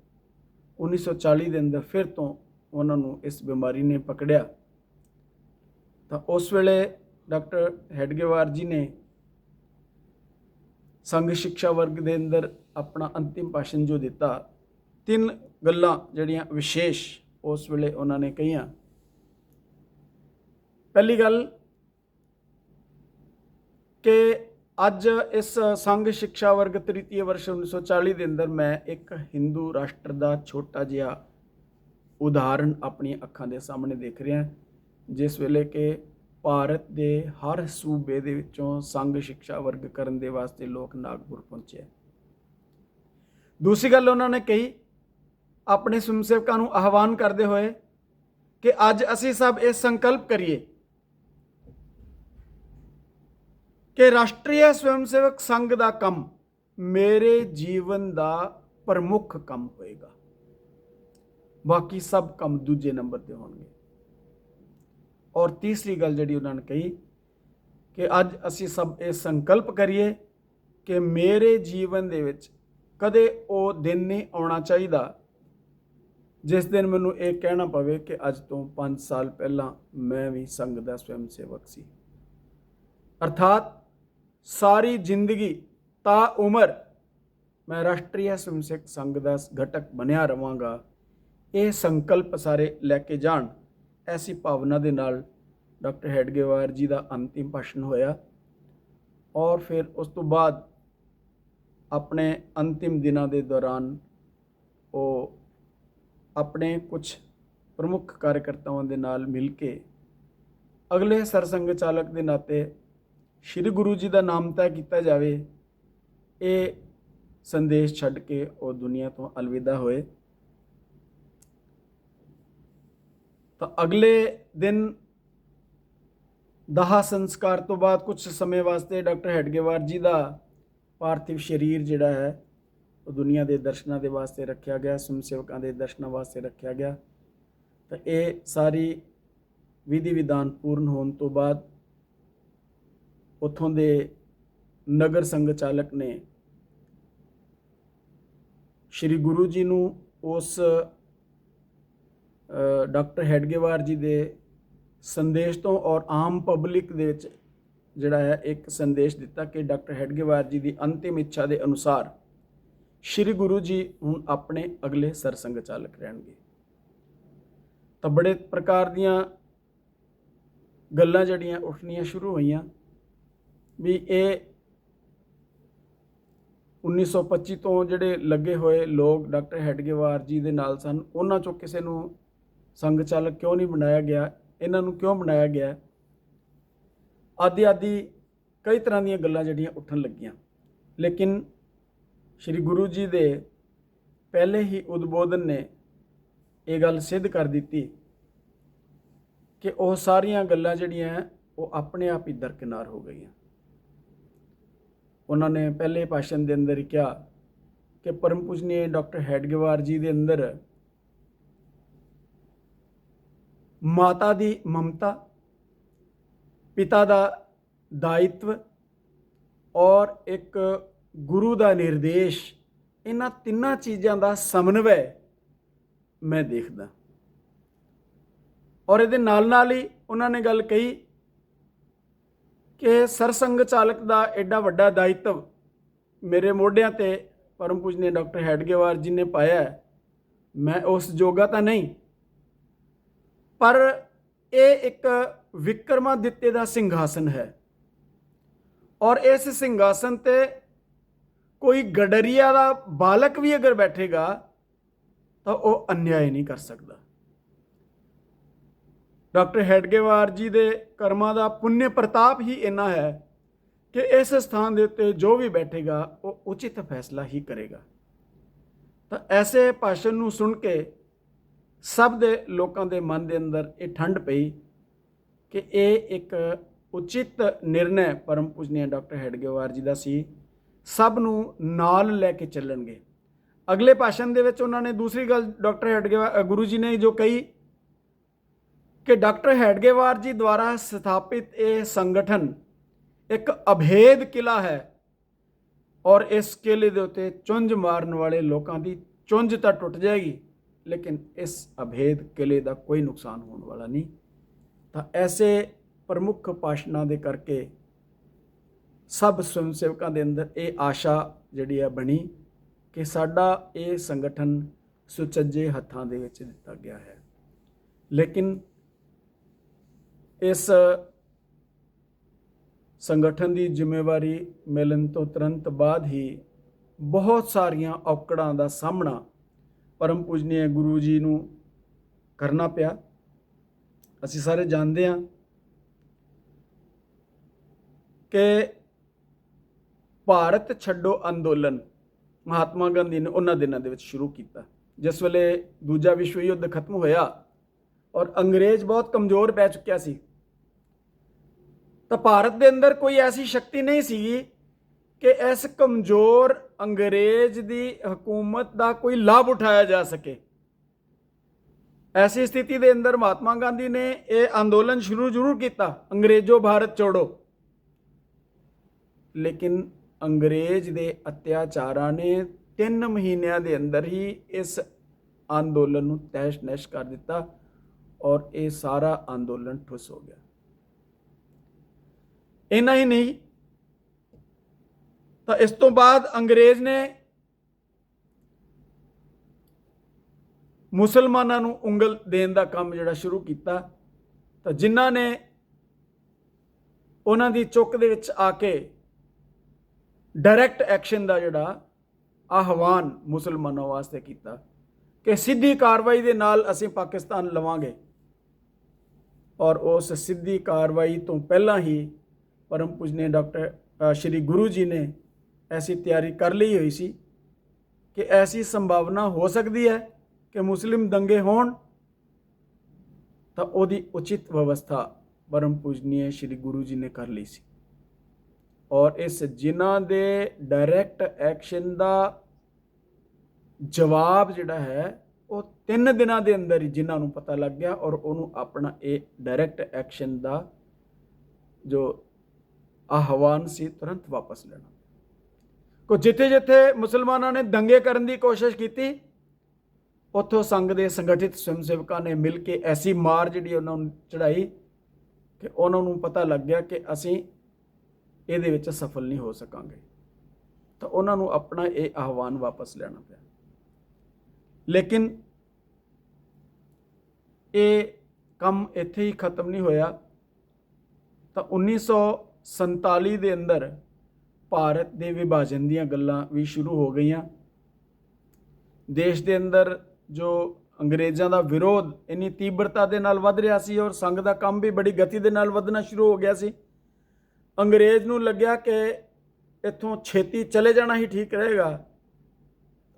1940 ਦੇ ਅੰਦਰ ਫਿਰ ਤੋਂ ਉਹਨਾਂ ਨੂੰ ਇਸ ਬਿਮਾਰੀ ਨੇ ਪਕੜਿਆ। ਤਾਂ ਉਸ ਵੇਲੇ ਡਾਕਟਰ ਹੈਡਗੇਵਾਰ ਜੀ ਨੇ ਸੰਘ ਸਿੱਖਿਆ ਵਰਗ ਦੇ ਅੰਦਰ ਆਪਣਾ ਅੰਤਿਮ ਭਾਸ਼ਣ ਜੋ ਦਿੱਤਾ, 3 ਗੱਲਾਂ ਜਿਹੜੀਆਂ ਵਿਸ਼ੇਸ਼ ਉਸ ਵੇਲੇ ਉਹਨਾਂ ਨੇ ਕਹੀਆਂ। ਪਹਿਲੀ ਗੱਲ ਕਿ ਅੱਜ ਇਸ ਸੰਘ ਸਿੱਖਿਆ ਵਰਗ ਤ੍ਰਿਤੀय ਵਰਸ਼ 1940 ਦੇ ਅੰਦਰ ਮੈਂ ਇੱਕ ਹਿੰਦੂ ਰਾਸ਼ਟਰ ਦਾ ਛੋਟਾ ਜਿਹਾ ਉਦਾਹਰਣ ਆਪਣੀਆਂ ਅੱਖਾਂ ਦੇ ਸਾਹਮਣੇ ਦੇਖ ਰਿਹਾ, ਜਿਸ ਵੇਲੇ ਕਿ ਭਾਰਤ ਦੇ ਹਰ ਸੂਬੇ ਦੇ ਵਿੱਚੋਂ ਸੰਘ ਸਿੱਖਿਆ ਵਰਗ ਕਰਨ ਦੇ ਵਾਸਤੇ ਲੋਕ ਨਾਗਪੁਰ ਪਹੁੰਚੇ। ਦੂਸਰੀ ਗੱਲ ਉਹਨਾਂ ਨੇ ਕਹੀ, ਆਪਣੇ ਸਵੈਮ ਸੇਵਕਾਂ ਨੂੰ ਆਹਵਾਨ ਕਰਦੇ ਹੋਏ ਕਿ ਅੱਜ ਅਸੀਂ ਸਭ ਇਹ ਸੰਕਲਪ ਕਰੀਏ ਕਿ ਰਾਸ਼ਟਰੀ ਸਵੈਮ ਸੇਵਕ ਸੰਘ ਦਾ ਕੰਮ ਮੇਰੇ ਜੀਵਨ ਦਾ ਪ੍ਰਮੁੱਖ ਕੰਮ ਹੋਏਗਾ, ਬਾਕੀ ਸਭ ਕੰਮ ਦੂਜੇ ਨੰਬਰ ਤੇ ਹੋਣਗੇ। ਔਰ ਤੀਸਰੀ ਗੱਲ ਜਿਹੜੀ ਉਹਨਾਂ ਨੇ ਕਹੀ ਕਿ ਅੱਜ ਅਸੀਂ ਸਭ ਇਹ ਸੰਕਲਪ ਕਰੀਏ ਕਿ ਮੇਰੇ ਜੀਵਨ ਦੇ ਵਿੱਚ ਕਦੇ ਉਹ ਦਿਨ ਨਹੀਂ ਆਉਣਾ ਚਾਹੀਦਾ ਜਿਸ ਦਿਨ ਮੈਨੂੰ ਇਹ ਕਹਿਣਾ ਪਵੇ ਕਿ ਅੱਜ ਤੋਂ 5 ਸਾਲ ਪਹਿਲਾਂ ਮੈਂ ਵੀ ਸੰਘ ਦਾ ਸਵੈਮ ਸੇਵਕ ਸੀ। ਅਰਥਾਤ ਸਾਰੀ ਜ਼ਿੰਦਗੀ ਤਾ ਉਮਰ ਮੈਂ ਰਾਸ਼ਟਰੀ ਸਵੈਮ ਸੇਵਕ ਸੰਘ ਦਾ ਘਟਕ ਬਣਿਆ ਰਵਾਂਗਾ, ਇਹ ਸੰਕਲਪ ਸਾਰੇ ਲੈ ਕੇ ਜਾਣ। ਐਸੀ ਭਾਵਨਾ ਦੇ ਨਾਲ ਡਾਕਟਰ ਹੈਡਗੇਵਾਰ ਜੀ ਦਾ ਅੰਤਿਮ ਭਾਸ਼ਣ ਹੋਇਆ ਔਰ ਫਿਰ ਉਸ ਤੋਂ ਬਾਅਦ ਆਪਣੇ ਅੰਤਿਮ ਦਿਨਾਂ ਦੇ ਦੌਰਾਨ ਉਹ ਆਪਣੇ ਕੁਝ ਪ੍ਰਮੁੱਖ ਕਾਰਜਕਰਤਾਵਾਂ ਦੇ ਨਾਲ ਮਿਲ ਕੇ ਅਗਲੇ ਸਰਸੰਘ ਚਾਲਕ ਦੇ ਨਾਤੇ ਸ਼੍ਰੀ ਗੁਰੂ ਜੀ ਦਾ ਨਾਮ ਤੈਅ ਕੀਤਾ ਜਾਵੇ, ਇਹ ਸੰਦੇਸ਼ ਛੱਡ ਕੇ ਉਹ ਦੁਨੀਆ ਤੋਂ ਅਲਵਿਦਾ ਹੋਏ। ਤਾਂ ਅਗਲੇ ਦਿਨ ਦਾਹ ਸੰਸਕਾਰ ਤੋਂ ਬਾਅਦ ਕੁਝ ਸਮੇਂ ਵਾਸਤੇ ਡਾਕਟਰ ਹੈਡਗੇਵਾਰ ਜੀ ਦਾ ਪਾਰਥਿਵ ਸਰੀਰ ਜਿਹੜਾ ਹੈ ਉਹ ਦੁਨੀਆ ਦੇ ਦਰਸ਼ਨਾਂ ਦੇ ਵਾਸਤੇ ਰੱਖਿਆ ਗਿਆ, ਸਵੈਮ ਸੇਵਕਾਂ ਦੇ ਦਰਸ਼ਨਾਂ ਵਾਸਤੇ ਰੱਖਿਆ ਗਿਆ। ਤਾਂ ਇਹ ਸਾਰੀ ਵਿਧੀ ਵਿਧਾਨ ਪੂਰਨ ਹੋਣ ਤੋਂ ਬਾਅਦ ਉੱਥੋਂ ਦੇ ਨਗਰ ਸੰਘ ਚਾਲਕ ਨੇ ਸ਼੍ਰੀ ਗੁਰੂ ਜੀ ਨੂੰ ਉਸ ਡਾਕਟਰ ਹੈਡਗੇਵਾਰ ਜੀ ਦੇ ਸੰਦੇਸ਼ ਤੋਂ ਔਰ ਆਮ ਪਬਲਿਕ ਦੇ ਵਿੱਚ ਜਿਹੜਾ ਹੈ ਇੱਕ ਸੰਦੇਸ਼ ਦਿੱਤਾ ਕਿ ਡਾਕਟਰ ਹੈਡਗੇਵਾਰ ਜੀ ਦੀ ਅੰਤਿਮ ਇੱਛਾ ਦੇ ਅਨੁਸਾਰ ਸ਼੍ਰੀ ਗੁਰੂ ਜੀ ਹੁਣ ਆਪਣੇ ਅਗਲੇ ਸਰਸੰਘ ਚਾਲਕ ਰਹਿਣਗੇ। ਤਾਂ ਬੜੇ ਪ੍ਰਕਾਰ ਦੀਆਂ ਗੱਲਾਂ ਜਿਹੜੀਆਂ ਉੱਠਣੀਆਂ ਸ਼ੁਰੂ ਹੋਈਆਂ ਵੀ ਇਹ 1925 ਤੋਂ ਜਿਹੜੇ ਲੱਗੇ ਹੋਏ ਲੋਕ ਡਾਕਟਰ ਹੈਡਗੇਵਾਰ ਜੀ ਦੇ ਨਾਲ ਸਨ, ਉਹਨਾਂ ਚੋਂ ਕਿਸੇ ਨੂੰ ਸੰਘ ਚਾਲਕ ਕਿਉਂ ਨਹੀਂ ਬਣਾਇਆ ਗਿਆ, ਇਹਨਾਂ ਨੂੰ ਕਿਉਂ ਬਣਾਇਆ ਗਿਆ, ਆਦਿ ਕਈ ਤਰ੍ਹਾਂ ਦੀਆਂ ਗੱਲਾਂ ਜਿਹੜੀਆਂ ਉੱਠਣ ਲੱਗੀਆਂ। ਲੇਕਿਨ ਸ਼੍ਰੀ ਗੁਰੂ ਜੀ ਦੇ ਪਹਿਲੇ ਹੀ ਉਦਬੋਧਨ ਨੇ ਇਹ ਗੱਲ ਸਿੱਧ ਕਰ ਦਿੱਤੀ ਕਿ ਉਹ ਸਾਰੀਆਂ ਗੱਲਾਂ ਜਿਹੜੀਆਂ ਉਹ ਆਪਣੇ ਆਪ ਹੀ ਦਰਕਿਨਾਰ ਹੋ ਗਈਆਂ। ਉਹਨਾਂ ਨੇ ਪਹਿਲੇ ਭਾਸ਼ਣ ਦੇ ਅੰਦਰ ਹੀ ਕਿਹਾ ਕਿ ਪਰਮ ਪੂਜਨੀਏ ਡਾਕਟਰ ਹੈਡਗੇਵਾਰ ਜੀ ਦੇ ਅੰਦਰ ਮਾਤਾ ਦੀ ਮਮਤਾ, ਪਿਤਾ ਦਾ ਦਾਇਤਵ ਔਰ ਇੱਕ ਗੁਰੂ ਦਾ ਨਿਰਦੇਸ਼, ਇਹਨਾਂ ਤਿੰਨਾਂ ਚੀਜ਼ਾਂ ਦਾ ਸਮਨਵੈ ਮੈਂ ਦੇਖਦਾ। ਔਰ ਇਹਦੇ ਨਾਲ ਨਾਲ ਹੀ ਉਹਨਾਂ ਨੇ ਗੱਲ ਕਹੀ ਕਿ ਸਰਸੰਘ ਚਾਲਕ ਦਾ ਐਡਾ ਵੱਡਾ ਦਾਇਤਵ ਮੇਰੇ ਮੋਢਿਆਂ ਤੇ ਪਰਮ ਪੂਜਨੀਏ ਡਾਕਟਰ ਹੈਡਗੇਵਾਰ ਜੀ ਨੇ ਪਾਇਆ, ਮੈਂ ਉਸ ਜੋਗਾ ਤਾਂ ਨਹੀਂ, ਪਰ ਇਹ ਇੱਕ ਵਿਕਰਮਾਦਿੱਤੇ ਦਾ ਸਿੰਘਾਸਨ ਹੈ ਔਰ ਇਸ ਸਿੰਘਾਸਨ ਤੇ ਕੋਈ ਗਡਰੀਆ ਦਾ ਬਾਲਕ ਵੀ ਅਗਰ ਬੈਠੇਗਾ ਤਾਂ ਉਹ ਅਨਿਆਏ ਨਹੀਂ ਕਰ ਸਕਦਾ। ਡਾਕਟਰ ਹੈਡਗੇਵਾਰ ਜੀ ਦੇ ਕਰਮਾਂ ਦਾ ਪੁੰਨ ਪ੍ਰਤਾਪ ਹੀ ਇੰਨਾ ਹੈ ਕਿ ਇਸ ਸਥਾਨ ਦੇ ਉੱਤੇ ਜੋ ਵੀ ਬੈਠੇਗਾ ਉਹ ਉਚਿਤ ਫੈਸਲਾ ਹੀ ਕਰੇਗਾ। ਤਾਂ ਐਸੇ ਭਾਸ਼ਣ ਨੂੰ ਸੁਣ ਕੇ ਸਭ ਦੇ ਲੋਕਾਂ ਦੇ ਮਨ ਦੇ ਅੰਦਰ ਇਹ ਠੰਡ ਪਈ ਕਿ ਇਹ ਇੱਕ ਉਚਿਤ ਨਿਰਣੈ ਪਰਮ ਪੂਜਨੀਏ ਡਾਕਟਰ ਹੈਡਗੇਵਾਰ ਜੀ ਦਾ ਸੀ, ਸਭ ਨੂੰ ਨਾਲ ਲੈ ਕੇ ਚੱਲਣਗੇ। ਅਗਲੇ ਭਾਸ਼ਣ ਦੇ ਵਿੱਚ ਉਹਨਾਂ ਨੇ ਦੂਸਰੀ ਗੱਲ ਡਾਕਟਰ ਹੈਡਗੇਵਾਰ ਗੁਰੂ ਜੀ ਨੇ ਜੋ ਕਹੀ ਕਿ ਡਾਕਟਰ ਹੈਡਗੇਵਾਰ ਜੀ ਦੁਆਰਾ ਸਥਾਪਿਤ ਇਹ ਸੰਗਠਨ ਇੱਕ ਅਭੇਦ ਕਿਲਾ ਹੈ ਔਰ ਇਸ ਕਿਲੇ ਦੇ ਉੱਤੇ ਚੁੰਝ ਮਾਰਨ ਵਾਲੇ ਲੋਕਾਂ ਦੀ ਚੁੰਝ ਤਾਂ ਟੁੱਟ ਜਾਏਗੀ, ਲੇਕਿਨ ਇਸ ਅਭੇਦ ਕਿਲੇ ਦਾ ਕੋਈ ਨੁਕਸਾਨ ਹੋਣ ਵਾਲਾ ਨਹੀਂ। ਤਾਂ ਐਸੇ ਪ੍ਰਮੁੱਖ ਭਾਸ਼ਣਾਂ ਦੇ ਕਰਕੇ ਸਭ ਸਵੈਮ ਸੇਵਕਾਂ ਦੇ ਅੰਦਰ ਇਹ ਆਸ਼ਾ ਜਿਹੜੀ ਹੈ ਬਣੀ ਕਿ ਸਾਡਾ ਇਹ ਸੰਗਠਨ ਸੁਚੱਜੇ ਹੱਥਾਂ ਦੇ ਵਿੱਚ ਦਿੱਤਾ ਗਿਆ ਹੈ। ਲੇਕਿਨ ਇਸ ਸੰਗਠਨ ਦੀ ਜ਼ਿੰਮੇਵਾਰੀ ਮਿਲਣ ਤੋਂ ਤੁਰੰਤ ਬਾਅਦ ਹੀ ਬਹੁਤ ਸਾਰੀਆਂ ਔਕੜਾਂ ਦਾ ਸਾਹਮਣਾ ਪਰਮ ਪੂਜਨੀਏ ਗੁਰੂ ਜੀ ਨੂੰ ਕਰਨਾ ਪਿਆ। ਅਸੀਂ ਸਾਰੇ ਜਾਣਦੇ ਹਾਂ ਕਿ ਭਾਰਤ ਛੱਡੋ ਅੰਦੋਲਨ ਮਹਾਤਮਾ ਗਾਂਧੀ ਨੇ ਉਹਨਾਂ ਦਿਨਾਂ ਦੇ ਵਿੱਚ ਸ਼ੁਰੂ ਕੀਤਾ, ਜਿਸ ਵੇਲੇ ਦੂਜਾ ਵਿਸ਼ਵ ਯੁੱਧ ਖਤਮ ਹੋਇਆ ਔਰ ਅੰਗਰੇਜ਼ ਬਹੁਤ ਕਮਜ਼ੋਰ ਪੈ ਚੁੱਕਿਆ ਸੀ। ਤਾਂ ਭਾਰਤ ਦੇ ਅੰਦਰ ਕੋਈ ਐਸੀ ਸ਼ਕਤੀ ਨਹੀਂ ਸੀਗੀ ਕਿ ਇਸ ਕਮਜ਼ੋਰ ਅੰਗਰੇਜ਼ ਦੀ ਹਕੂਮਤ ਦਾ ਕੋਈ ਲਾਭ ਉਠਾਇਆ ਜਾ ਸਕੇ। ਐਸੀ ਸਥਿਤੀ ਦੇ ਅੰਦਰ ਮਹਾਤਮਾ ਗਾਂਧੀ ਨੇ ਇਹ ਅੰਦੋਲਨ ਸ਼ੁਰੂ ਜ਼ਰੂਰ ਕੀਤਾ, ਅੰਗਰੇਜ਼ੋ ਭਾਰਤ ਛੋੜੋ, ਲੇਕਿਨ ਅੰਗਰੇਜ਼ ਦੇ ਅਤਿਆਚਾਰਾਂ ਨੇ 3 ਮਹੀਨਿਆਂ ਦੇ ਅੰਦਰ ਹੀ ਇਸ ਅੰਦੋਲਨ ਨੂੰ ਤਹਿਸ਼ ਨਹਿਸ਼ ਕਰ ਦਿੱਤਾ ਔਰ ਇਹ ਸਾਰਾ ਅੰਦੋਲਨ ਠੁੱਸ ਹੋ ਗਿਆ। ਇੰਨਾ ਹੀ ਨਹੀਂ ਤਾਂ ਇਸ ਤੋਂ ਬਾਅਦ ਅੰਗਰੇਜ਼ ਨੇ ਮੁਸਲਮਾਨਾਂ ਨੂੰ ਉਂਗਲ ਦੇਣ ਦਾ ਕੰਮ ਜਿਹੜਾ ਸ਼ੁਰੂ ਕੀਤਾ, ਤਾਂ ਜਿਨ੍ਹਾਂ ਨੇ ਉਹਨਾਂ ਦੀ ਚੁੱਕ ਦੇ ਵਿੱਚ ਆ ਕੇ ਡਾਇਰੈਕਟ ਐਕਸ਼ਨ ਦਾ ਜਿਹੜਾ ਆਹਵਾਨ ਮੁਸਲਮਾਨਾਂ ਵਾਸਤੇ ਕੀਤਾ ਕਿ ਸਿੱਧੀ ਕਾਰਵਾਈ ਦੇ ਨਾਲ ਅਸੀਂ ਪਾਕਿਸਤਾਨ ਲਵਾਂਗੇ, ਔਰ ਉਸ ਸਿੱਧੀ ਕਾਰਵਾਈ ਤੋਂ ਪਹਿਲਾਂ ਹੀ ਪਰਮ ਪੂਜਨੀय ਡਾਕਟਰ ਸ਼੍ਰੀ ਗੁਰੂ ਜੀ ਨੇ ਐਸੀ ਤਿਆਰੀ ਕਰ ਲਈ ਹੋਈ ਸੀ ਕਿ ਐਸੀ ਸੰਭਾਵਨਾ ਹੋ ਸਕਦੀ ਹੈ ਕਿ ਮੁਸਲਿਮ ਦੰਗੇ ਹੋਣ, ਤਾਂ ਉਹਦੀ ਉਚਿਤ ਵਿਵਸਥਾ ਪਰਮ ਪੂਜਨੀय ਸ਼੍ਰੀ ਗੁਰੂ ਜੀ ਨੇ ਕਰ ਲਈ ਸੀ। ਔਰ ਇਸ ਜਿਨ੍ਹਾਂ ਦੇ ਡਾਇਰੈਕਟ ਐਕਸ਼ਨ ਦਾ ਜਵਾਬ ਜਿਹੜਾ ਹੈ ਉਹ 3 ਦਿਨਾਂ ਦੇ ਅੰਦਰ ਹੀ ਜਿਨ੍ਹਾਂ ਨੂੰ ਪਤਾ ਲੱਗ ਗਿਆ, ਔਰ ਉਹਨੂੰ ਆਪਣਾ ਇਹ ਡਾਇਰੈਕਟ ਐਕਸ਼ਨ ਦਾ ਜੋ ਆਹਵਾਨ ਸੀ ਤੁਰੰਤ ਵਾਪਸ ਲੈਣਾ। ਕੋ ਜਿੱਥੇ ਜਿੱਥੇ ਮੁਸਲਮਾਨਾਂ ਨੇ ਦੰਗੇ ਕਰਨ ਦੀ ਕੋਸ਼ਿਸ਼ ਕੀਤੀ, ਉੱਥੋਂ ਸੰਘ ਦੇ ਸੰਗਠਿਤ ਸਵੈਮ ਸੇਵਕਾਂ ਨੇ ਮਿਲ ਕੇ ਐਸੀ ਮਾਰ ਜਿਹੜੀ ਉਹਨਾਂ ਨੂੰ ਚੜਾਈ ਕਿ ਉਹਨਾਂ ਨੂੰ ਪਤਾ ਲੱਗ ਗਿਆ ਕਿ ਅਸੀਂ ਇਹਦੇ ਵਿੱਚ ਸਫਲ ਨਹੀਂ ਹੋ ਸਕਾਂਗੇ, ਤਾਂ ਉਹਨਾਂ ਨੂੰ ਆਪਣਾ ਇਹ ਆਹਵਾਨ ਵਾਪਸ ਲੈਣਾ ਪਿਆ। ਲੇਕਿਨ ਇਹ ਕੰਮ ਇੱਥੇ ਹੀ ਖਤਮ ਨਹੀਂ ਹੋਇਆ, ਤਾਂ 1947 ਦੇ ਅੰਦਰ ਭਾਰਤ ਦੇ ਵਿਭਾਜਨ ਦੀਆਂ ਗੱਲਾਂ ਵੀ ਸ਼ੁਰੂ ਹੋ ਗਈਆਂ। ਦੇਸ਼ ਦੇ ਅੰਦਰ ਜੋ ਅੰਗਰੇਜ਼ਾਂ ਦਾ ਵਿਰੋਧ ਇੰਨੀ ਤੀਬਰਤਾ ਦੇ ਨਾਲ ਵੱਧ ਰਿਹਾ ਸੀ, ਔਰ ਸੰਘ ਦਾ ਕੰਮ ਵੀ ਬੜੀ ਗਤੀ ਦੇ ਨਾਲ ਵਧਣਾ ਸ਼ੁਰੂ ਹੋ ਗਿਆ ਸੀ। ਅੰਗਰੇਜ਼ ਨੂੰ ਲੱਗਿਆ ਕਿ ਇੱਥੋਂ ਛੇਤੀ ਚਲੇ ਜਾਣਾ ਹੀ ਠੀਕ ਰਹੇਗਾ।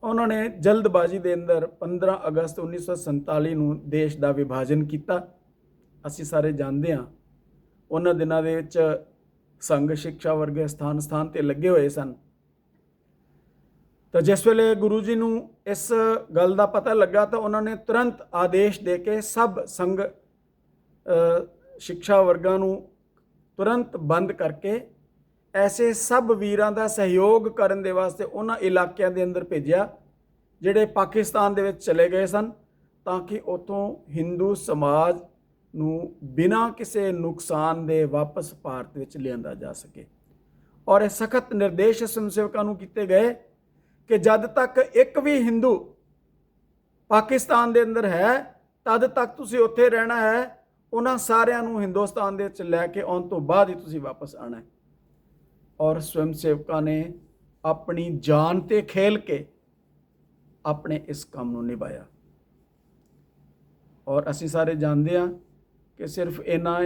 ਉਹਨਾਂ ਨੇ ਜਲਦਬਾਜ਼ੀ ਦੇ ਅੰਦਰ 15 ਅਗਸਤ 1947 ਨੂੰ ਦੇਸ਼ ਦਾ ਵਿਭਾਜਨ ਕੀਤਾ। ਅਸੀਂ ਸਾਰੇ ਜਾਣਦੇ ਹਾਂ ਉਹਨਾਂ ਦਿਨਾਂ ਦੇ ਵਿੱਚ ਸੰਘ ਸਿੱਖਿਆ ਵਰਗੇ ਸਥਾਨ ਤੇ ਲੱਗੇ ਹੋਏ ਸਨ। ਤਾਂ ਜਿਸ ਵੇਲੇ ਗੁਰੂ ਜੀ ਨੂੰ ਇਸ ਗੱਲ ਦਾ ਪਤਾ ਲੱਗਾ ਤਾਂ ਉਹਨਾਂ ਨੇ ਤੁਰੰਤ ਆਦੇਸ਼ ਦੇ ਕੇ ਸਭ ਸੰਘ ਸਿੱਖਿਆ ਵਰਗਾਂ ਨੂੰ ਤੁਰੰਤ ਬੰਦ ਕਰਕੇ ਐਸੇ ਸਭ ਵੀਰਾਂ ਦਾ ਸਹਿਯੋਗ ਕਰਨ ਦੇ ਵਾਸਤੇ ਉਹਨਾਂ ਇਲਾਕਿਆਂ ਦੇ ਅੰਦਰ ਭੇਜਿਆ ਜਿਹੜੇ ਪਾਕਿਸਤਾਨ ਦੇ ਵਿੱਚ ਚਲੇ ਗਏ ਸਨ, ਤਾਂ ਕਿ ਉੱਥੋਂ ਹਿੰਦੂ ਸਮਾਜ ਨੂੰ ਬਿਨਾਂ ਕਿਸੇ ਨੁਕਸਾਨ ਦੇ ਵਾਪਸ ਭਾਰਤ ਵਿੱਚ ਲਿਆਂਦਾ ਜਾ ਸਕੇ। ਔਰ ਇਹ ਸਖਤ ਨਿਰਦੇਸ਼ ਸਵੈਮ ਸੇਵਕਾਂ ਨੂੰ ਕੀਤੇ ਗਏ ਕਿ ਜਦ ਤੱਕ ਇੱਕ ਵੀ ਹਿੰਦੂ ਪਾਕਿਸਤਾਨ ਦੇ ਅੰਦਰ ਹੈ ਤਦ ਤੱਕ ਤੁਸੀਂ ਉੱਥੇ ਰਹਿਣਾ ਹੈ, ਉਹਨਾਂ ਸਾਰਿਆਂ ਨੂੰ ਹਿੰਦੁਸਤਾਨ ਦੇ ਵਿੱਚ ਲੈ ਕੇ ਆਉਣ ਤੋਂ ਬਾਅਦ ਹੀ ਤੁਸੀਂ ਵਾਪਸ ਆਉਣਾ ਹੈ। ਔਰ ਸਵੈਮ ਸੇਵਕਾਂ ਨੇ ਆਪਣੀ ਜਾਨ ਤੇ ਖੇਲ ਕੇ ਆਪਣੇ ਇਸ ਕੰਮ ਨੂੰ ਨਿਭਾਇਆ। ਔਰ ਅਸੀਂ ਸਾਰੇ ਜਾਣਦੇ ਹਾਂ ਕਿ ਸਿਰਫ ਇੰਨਾ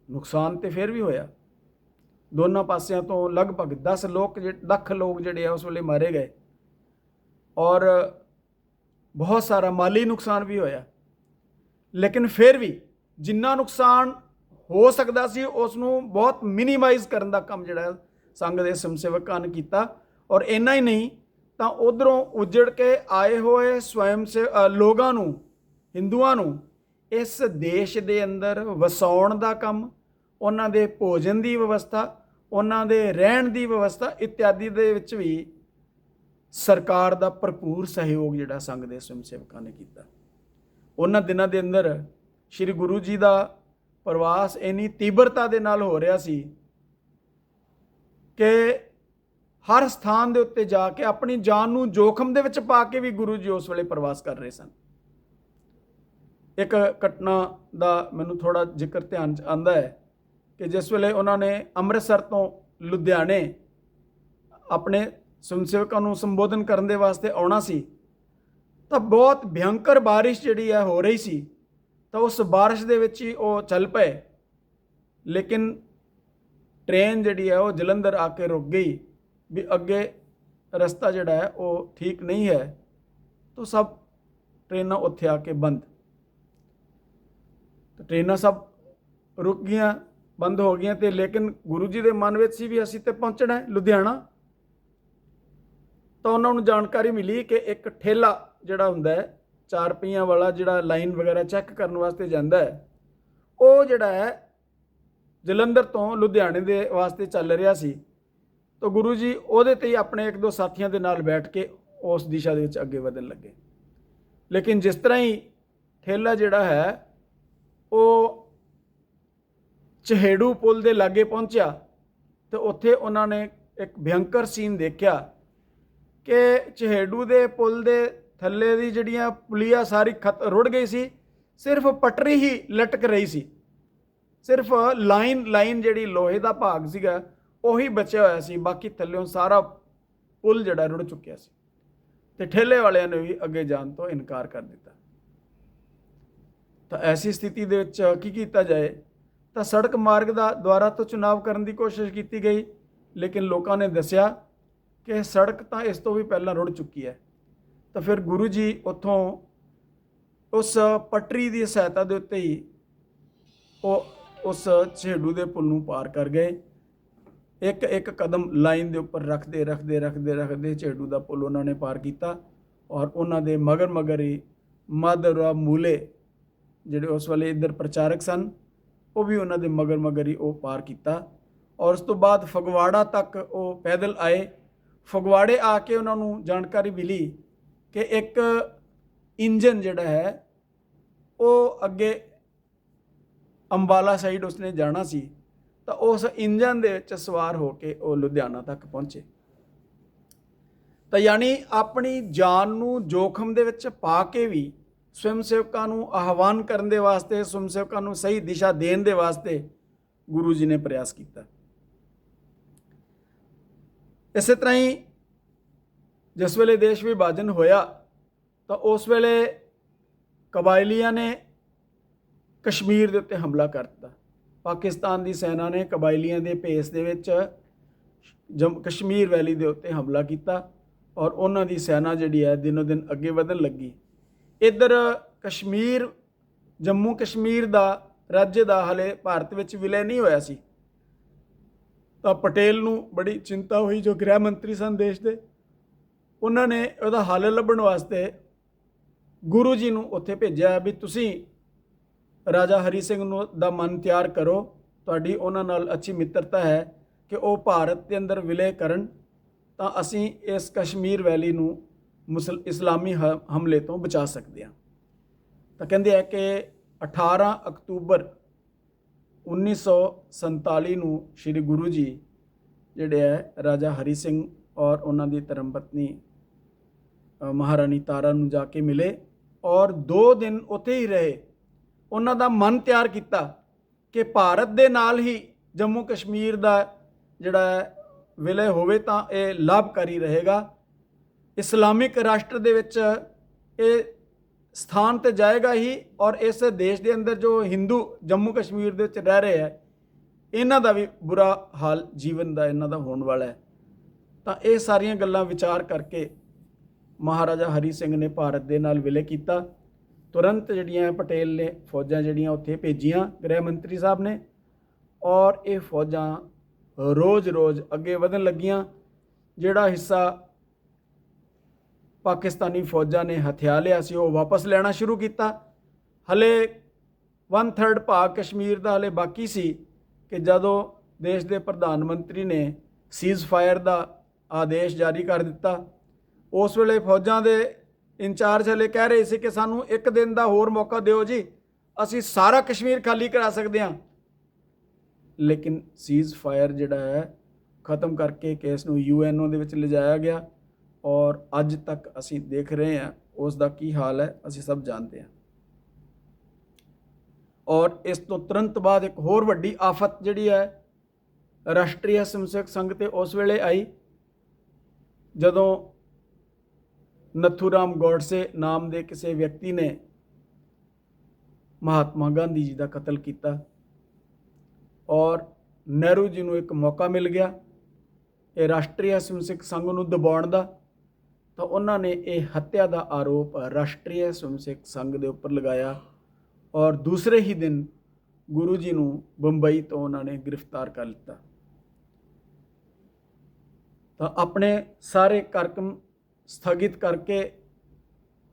ਨੁਕਸਾਨ ਤੇ ਫਿਰ ਵੀ ਹੋਇਆ। ਦੋਨਾਂ ਪਾਸਿਆਂ ਤੋਂ ਲਗਭਗ 10 ਲੱਖ ਲੋਕ ਜਿਹੜੇ ਆ ਉਸ ਵੇਲੇ ਮਾਰੇ ਗਏ, ਔਰ ਬਹੁਤ ਸਾਰਾ ਮਾਲੀ ਨੁਕਸਾਨ ਵੀ ਹੋਇਆ। ਲੇਕਿਨ ਫਿਰ ਵੀ ਜਿੰਨਾ ਨੁਕਸਾਨ ਹੋ ਸਕਦਾ ਸੀ ਉਸ ਨੂੰ ਬਹੁਤ ਮਿਨੀਮਾਈਜ਼ ਕਰਨ ਦਾ ਕੰਮ ਜਿਹੜਾ ਸੰਘ ਦੇ ਸਵੈਮ ਸੇਵਕਾਂ ਨੇ ਕੀਤਾ। ਔਰ ਇੰਨਾ ਹੀ ਨਹੀਂ ਤਾਂ ਉਧਰੋਂ ਉਜੜ ਕੇ ਆਏ ਹੋਏ ਲੋਕਾਂ ਨੂੰ, ਹਿੰਦੂਆਂ ਨੂੰ ਇਸ ਦੇਸ਼ ਦੇ ਅੰਦਰ ਵਸਾਉਣ ਦਾ ਕੰਮ, ਉਹਨਾਂ ਦੇ ਭੋਜਨ ਦੀ ਵਿਵਸਥਾ, ਉਹਨਾਂ ਦੇ ਰਹਿਣ ਦੀ ਵਿਵਸਥਾ ਇਤਿਆਦਿ ਦੇ ਵਿੱਚ ਵੀ ਸਰਕਾਰ ਦਾ ਭਰਪੂਰ ਸਹਿਯੋਗ ਜਿਹੜਾ ਸੰਘ ਦੇ ਸਵੈਮ ਸੇਵਕਾਂ ਨੇ ਕੀਤਾ। ਉਹਨਾਂ ਦਿਨਾਂ ਦੇ ਅੰਦਰ ਸ਼੍ਰੀ ਗੁਰੂ ਜੀ ਦਾ ਪ੍ਰਵਾਸ ਇੰਨੀ ਤੀਬਰਤਾ ਦੇ ਨਾਲ ਹੋ ਰਿਹਾ ਸੀ ਕਿ ਹਰ ਸਥਾਨ ਦੇ ਉੱਤੇ ਜਾ ਕੇ ਆਪਣੀ ਜਾਨ ਨੂੰ ਜੋਖਮ ਦੇ ਵਿੱਚ ਪਾ ਕੇ ਵੀ ਗੁਰੂ ਜੀ ਉਸ ਵੇਲੇ ਪ੍ਰਵਾਸ ਕਰ ਰਹੇ ਸਨ। ਇੱਕ ਘਟਨਾ ਦਾ ਮੈਨੂੰ ਥੋੜਾ ਜ਼ਿਕਰ ਧਿਆਨ 'ਚ ਆਉਂਦਾ ਹੈ ਕਿ ਜਿਸ ਵੇਲੇ ਉਹਨਾਂ ਨੇ ਅੰਮ੍ਰਿਤਸਰ ਤੋਂ ਲੁਧਿਆਣੇ ਆਪਣੇ ਸਵੈਮ ਸੇਵਕਾਂ ਨੂੰ ਸੰਬੋਧਨ ਕਰਨ ਦੇ ਵਾਸਤੇ ਆਉਣਾ ਸੀ, ਤਾਂ ਬਹੁਤ ਭਿਅੰਕਰ ਬਾਰਿਸ਼ ਜਿਹੜੀ ਹੈ ਹੋ ਰਹੀ ਸੀ। ਤਾਂ ਉਸ ਬਾਰਿਸ਼ ਦੇ ਵਿੱਚ ਹੀ ਉਹ ਚੱਲ ਪਏ, ਲੇਕਿਨ ਟ੍ਰੇਨ ਜਿਹੜੀ ਹੈ ਉਹ ਜਲੰਧਰ ਆ ਕੇ ਰੁਕ ਗਈ ਵੀ ਅੱਗੇ ਰਸਤਾ ਜਿਹੜਾ ਹੈ ਉਹ ਠੀਕ ਨਹੀਂ ਹੈ। ਤਾਂ ਸਭ ਟ੍ਰੇਨਾਂ ਉੱਥੇ ਆ ਕੇ ਬੰਦ, ਤਾਂ ਟ੍ਰੇਨਾਂ ਸਭ ਰੁਕ ਗਈਆਂ, ਬੰਦ ਹੋ ਗਈਆਂ। ਤੇ ਲੇਕਿਨ ਗੁਰੂ ਜੀ ਦੇ ਮਨ ਵਿੱਚ ਸੀ ਵੀ ਅਸੀਂ ਤੇ ਪਹੁੰਚਣਾ ਹੈ ਲੁਧਿਆਣਾ। ਤਾਂ ਉਹਨਾਂ ਨੂੰ ਜਾਣਕਾਰੀ ਮਿਲੀ ਕਿ ਇੱਕ ਠੇਲਾ ਜਿਹੜਾ ਹੁੰਦਾ ਹੈ 4 ਪਹੀਆਂ ਵਾਲਾ, ਜਿਹੜਾ ਲਾਈਨ ਵਗੈਰਾ ਚੈੱਕ ਕਰਨ ਵਾਸਤੇ ਜਾਂਦਾ ਹੈ, ਉਹ ਜਿਹੜਾ ਹੈ ਜਲੰਧਰ ਤੋਂ ਲੁਧਿਆਣੇ ਦੇ ਵਾਸਤੇ ਚੱਲ ਰਿਹਾ ਸੀ। ਤਾਂ ਗੁਰੂ ਜੀ ਉਹਦੇ ਤੇ ਹੀ ਆਪਣੇ 1-2 ਸਾਥੀਆਂ ਦੇ ਨਾਲ ਬੈਠ ਕੇ ਉਸ ਦਿਸ਼ਾ ਦੇ ਵਿੱਚ ਅੱਗੇ ਵਧਣ ਲੱਗੇ। लेकिन जिस तरह ही ठेला जिहड़ा है वो चहेड़ू पुल के लागे पहुंचा तो उत्थे उन्होंने एक भयंकर सीन देखा कि चहेड़ू के पुल के थल्ले दी जिहड़ियां पुलिया सारी रुड़ गई सी, सिर्फ पटरी ही लटक रही सी, सिर्फ लाइन जिहड़ी लोहे का भाग सीगा उही बचा होया सी, बाकी थल्लों सारा पुल जिहड़ा रुड़ चुकिया सी। ते ठेले वालियां ने भी अगे जाण तो इनकार कर दिता। तो ऐसी स्थिति दे विच की कीता जाए, तो सड़क मार्ग का द्वारा तो चुनाव करने की कोशिश की गई, लेकिन लोगों ने दसिया कि सड़क तो इस तो भी पहला रुड़ चुकी है। तो फिर गुरु जी उत्थों उस पटरी की सहायता के उत्ते ही वो उस झेड़ू के पुल नूं पार कर गए। एक एक कदम लाइन के उपर रखते रखते रखते रखते झेड़ू का पुल उन्होंने पार किया और उन्होंने मगर मगर ही माधवराव मूले जिहड़े उस वाले इधर प्रचारक सन वो भी उन्होंने मगर मगर ही वो पार किया। और उस तो बाद फगवाड़ा तक वो पैदल आए। फगवाड़े आके उन्होंने जानकारी मिली कि एक इंजन जिहड़ा है वो अगे अंबाला साइड उसने जाना सी, तो उस इंजन दे विच सवार होके वो लुधियाना तक पहुँचे। तो यानी अपनी जान नूं जोखम दे विच पा के भी स्वयं सेवकां नूं आह्वान करने दे वास्ते, स्वयं सेवकां नूं सही दिशा देने दे वास्ते गुरु जी ने प्रयास किया। इस तरह ही जिस वेले देश विभाजन होया तो उस वेले कबायलियां ने कश्मीर के उत्ते हमला कर दिता। पाकिस्तान की सेना ने कबायलियां के भेस दे विच कश्मीर वैली के उत्ते हमला किया और उन्हां दी सेना जिहड़ी है दिनों दिन अगे वधन लगी। इधर कश्मीर जम्मू कश्मीर का राज्य का हले भारत विच विलय नहीं होया सी। तो पटेल नूं बड़ी चिंता हुई, जो गृह मंत्री सन देश के, उन्होंने उसका हल लभण वास्ते गुरु जी नूं उत्थे भेजिया भी तुसीं राजा हरी सिंह नूं दा मन तैयार करो, तुहाडी उन्हां नाल अच्छी मित्रता है कि वो भारत के अंदर विलय करन तां असीं इस कश्मीर वैली नूं इस्लामी हमले तो बचा सकते हैं। तो कहते हैं कि 18 अक्तूबर 1947 नूं श्री गुरु जी जिहड़े है राजा हरी सिंह और उन्हां दी धर्मपत्नी महारानी तारा नूं जाके मिले और 2 दिन उत्थे ही रहे। उन्हां दा मन तैयार किया कि भारत दे नाल ही जम्मू कश्मीर दा जिहड़ा विलय होवे तां ये लाभकारी रहेगा। इस्लामिक राष्ट्र दे विच ये स्थान तो जाएगा ही और इस देश के अंदर जो हिंदू जम्मू कश्मीर दे विच रह रहे हैं इन्हां दा भी बुरा हाल जीवन का इन्हां दा होने वाला है। तो ये सारियां गल्लां विचार करके महाराजा हरी सिंह ने भारत दे नाल विलय किया। तुरंत जिहड़ियां पटेल ने फौजां जिहड़ियां उत्थे भेजियां गृह मंत्री साहब ने और ये फौजां रोज़ रोज़ अगे वधन लगियां। जिहड़ा हिस्सा पाकिस्तानी फौजां ने हथिया लिया सी वो वापस लेना शुरू किया। हले 1/3 भाग कश्मीर का हले बाकी सी कि जदों देश के प्रधानमंत्री ने सीज़ फायर का आदेश जारी कर दिता। उस वेले फौजां दे इंचार्ज हले कह रहे थे कि सानू 1 दिन का होर मौका दिओ जी, असी सारा कश्मीर खाली करा सकते हैं। लेकिन सीज़ फायर जिहड़ा है ख़त्म करके केस नूं UNO दे विच लिजाया गया और अज तक असी देख रहे हैं उसका की हाल है, असी सब जानते हैं। और इस तो तुरंत बाद एक होर वड्डी आफत जिहड़ी है राष्ट्रीय स्वयंसेवक संघ ते उस वेले आई जदों नथूराम गौडसे नाम के किसी व्यक्ति ने महात्मा गांधी जी का कतल किया और नेहरू जी को एक मौका मिल गया ये राष्ट्रीय स्वयंसेवक संघ को दबाउण दा। तो उन्होंने ये हत्या का आरोप राष्ट्रीय स्वयंसेवक संघ के उपर लगाया और दूसरे ही दिन गुरु जी को बंबई तो उन्होंने गिरफ्तार कर लिया। तो अपने सारे कार्यक्रम स्थगित करके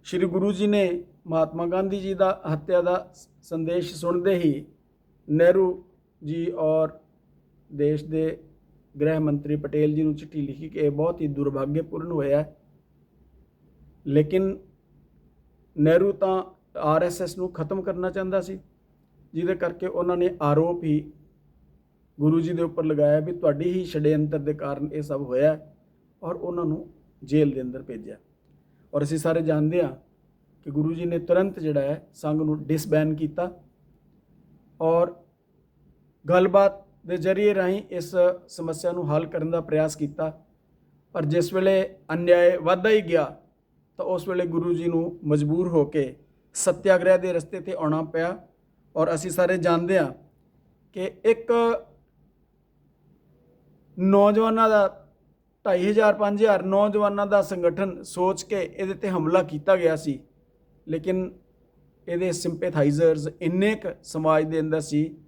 श्री गुरु जी ने महात्मा गांधी जी का हत्या का संदेश सुनते ही नेहरू जी और देश के गृह मंत्री पटेल जी को चिट्ठी लिखी कि बहुत ही दुर्भाग्यपूर्ण होया है। लेकिन ਨਹਿਰੂ ਤਾਂ RSS ਨੂੰ ਖਤਮ ਕਰਨਾ ਚਾਹੁੰਦਾ ਸੀ, ਜਿਹਦੇ ਕਰਕੇ ਉਹਨਾਂ ਨੇ ਆਰੋਪ ਹੀ ਗੁਰੂ ਜੀ ਦੇ ਉੱਪਰ ਲਗਾਇਆ ਵੀ ਤੁਹਾਡੀ ਹੀ ਛੜਯੰਤਰ ਦੇ ਕਾਰਨ ਇਹ ਸਭ ਹੋਇਆ, ਔਰ ਉਹਨਾਂ ਨੂੰ ਜੇਲ੍ਹ ਦੇ ਅੰਦਰ ਭੇਜਿਆ। ਔਰ ਅਸੀਂ ਸਾਰੇ ਜਾਣਦੇ ਹਾਂ ਕਿ ਗੁਰੂ ਜੀ ਨੇ ਤੁਰੰਤ ਜਿਹੜਾ ਹੈ ਸੰਘ ਨੂੰ ਡਿਸਬੈਨ ਕੀਤਾ ਔਰ ਗੱਲਬਾਤ ਦੇ ਜ਼ਰੀਏ ਰਾਹੀਂ ਇਸ ਸਮੱਸਿਆ ਨੂੰ ਹੱਲ ਕਰਨ ਦਾ ਪ੍ਰਯਾਸ ਕੀਤਾ। ਪਰ ਜਿਸ ਵੇਲੇ ਅਨਿਆਏ ਵੱਧਦਾ ਹੀ ਗਿਆ ਤਾਂ ਉਸ ਵੇਲੇ ਗੁਰੂ ਜੀ ਨੂੰ ਮਜਬੂਰ ਹੋ ਕੇ ਸੱਤਿਆਗ੍ਰਹਿ ਦੇ ਰਸਤੇ 'ਤੇ ਆਉਣਾ ਪਿਆ। ਔਰ ਅਸੀਂ ਸਾਰੇ ਜਾਣਦੇ ਹਾਂ ਕਿ ਇੱਕ ਨੌਜਵਾਨਾਂ ਦਾ 2500-5000 ਨੌਜਵਾਨਾਂ ਦਾ ਸੰਗਠਨ ਸੋਚ ਕੇ ਇਹਦੇ 'ਤੇ ਹਮਲਾ ਕੀਤਾ ਗਿਆ ਸੀ, ਲੇਕਿਨ ਇਹਦੇ ਸਿੰਪੈਥਾਈਜ਼ਰਸ ਇੰਨੇ ਕੁ ਸਮਾਜ ਦੇ ਅੰਦਰ ਸੀ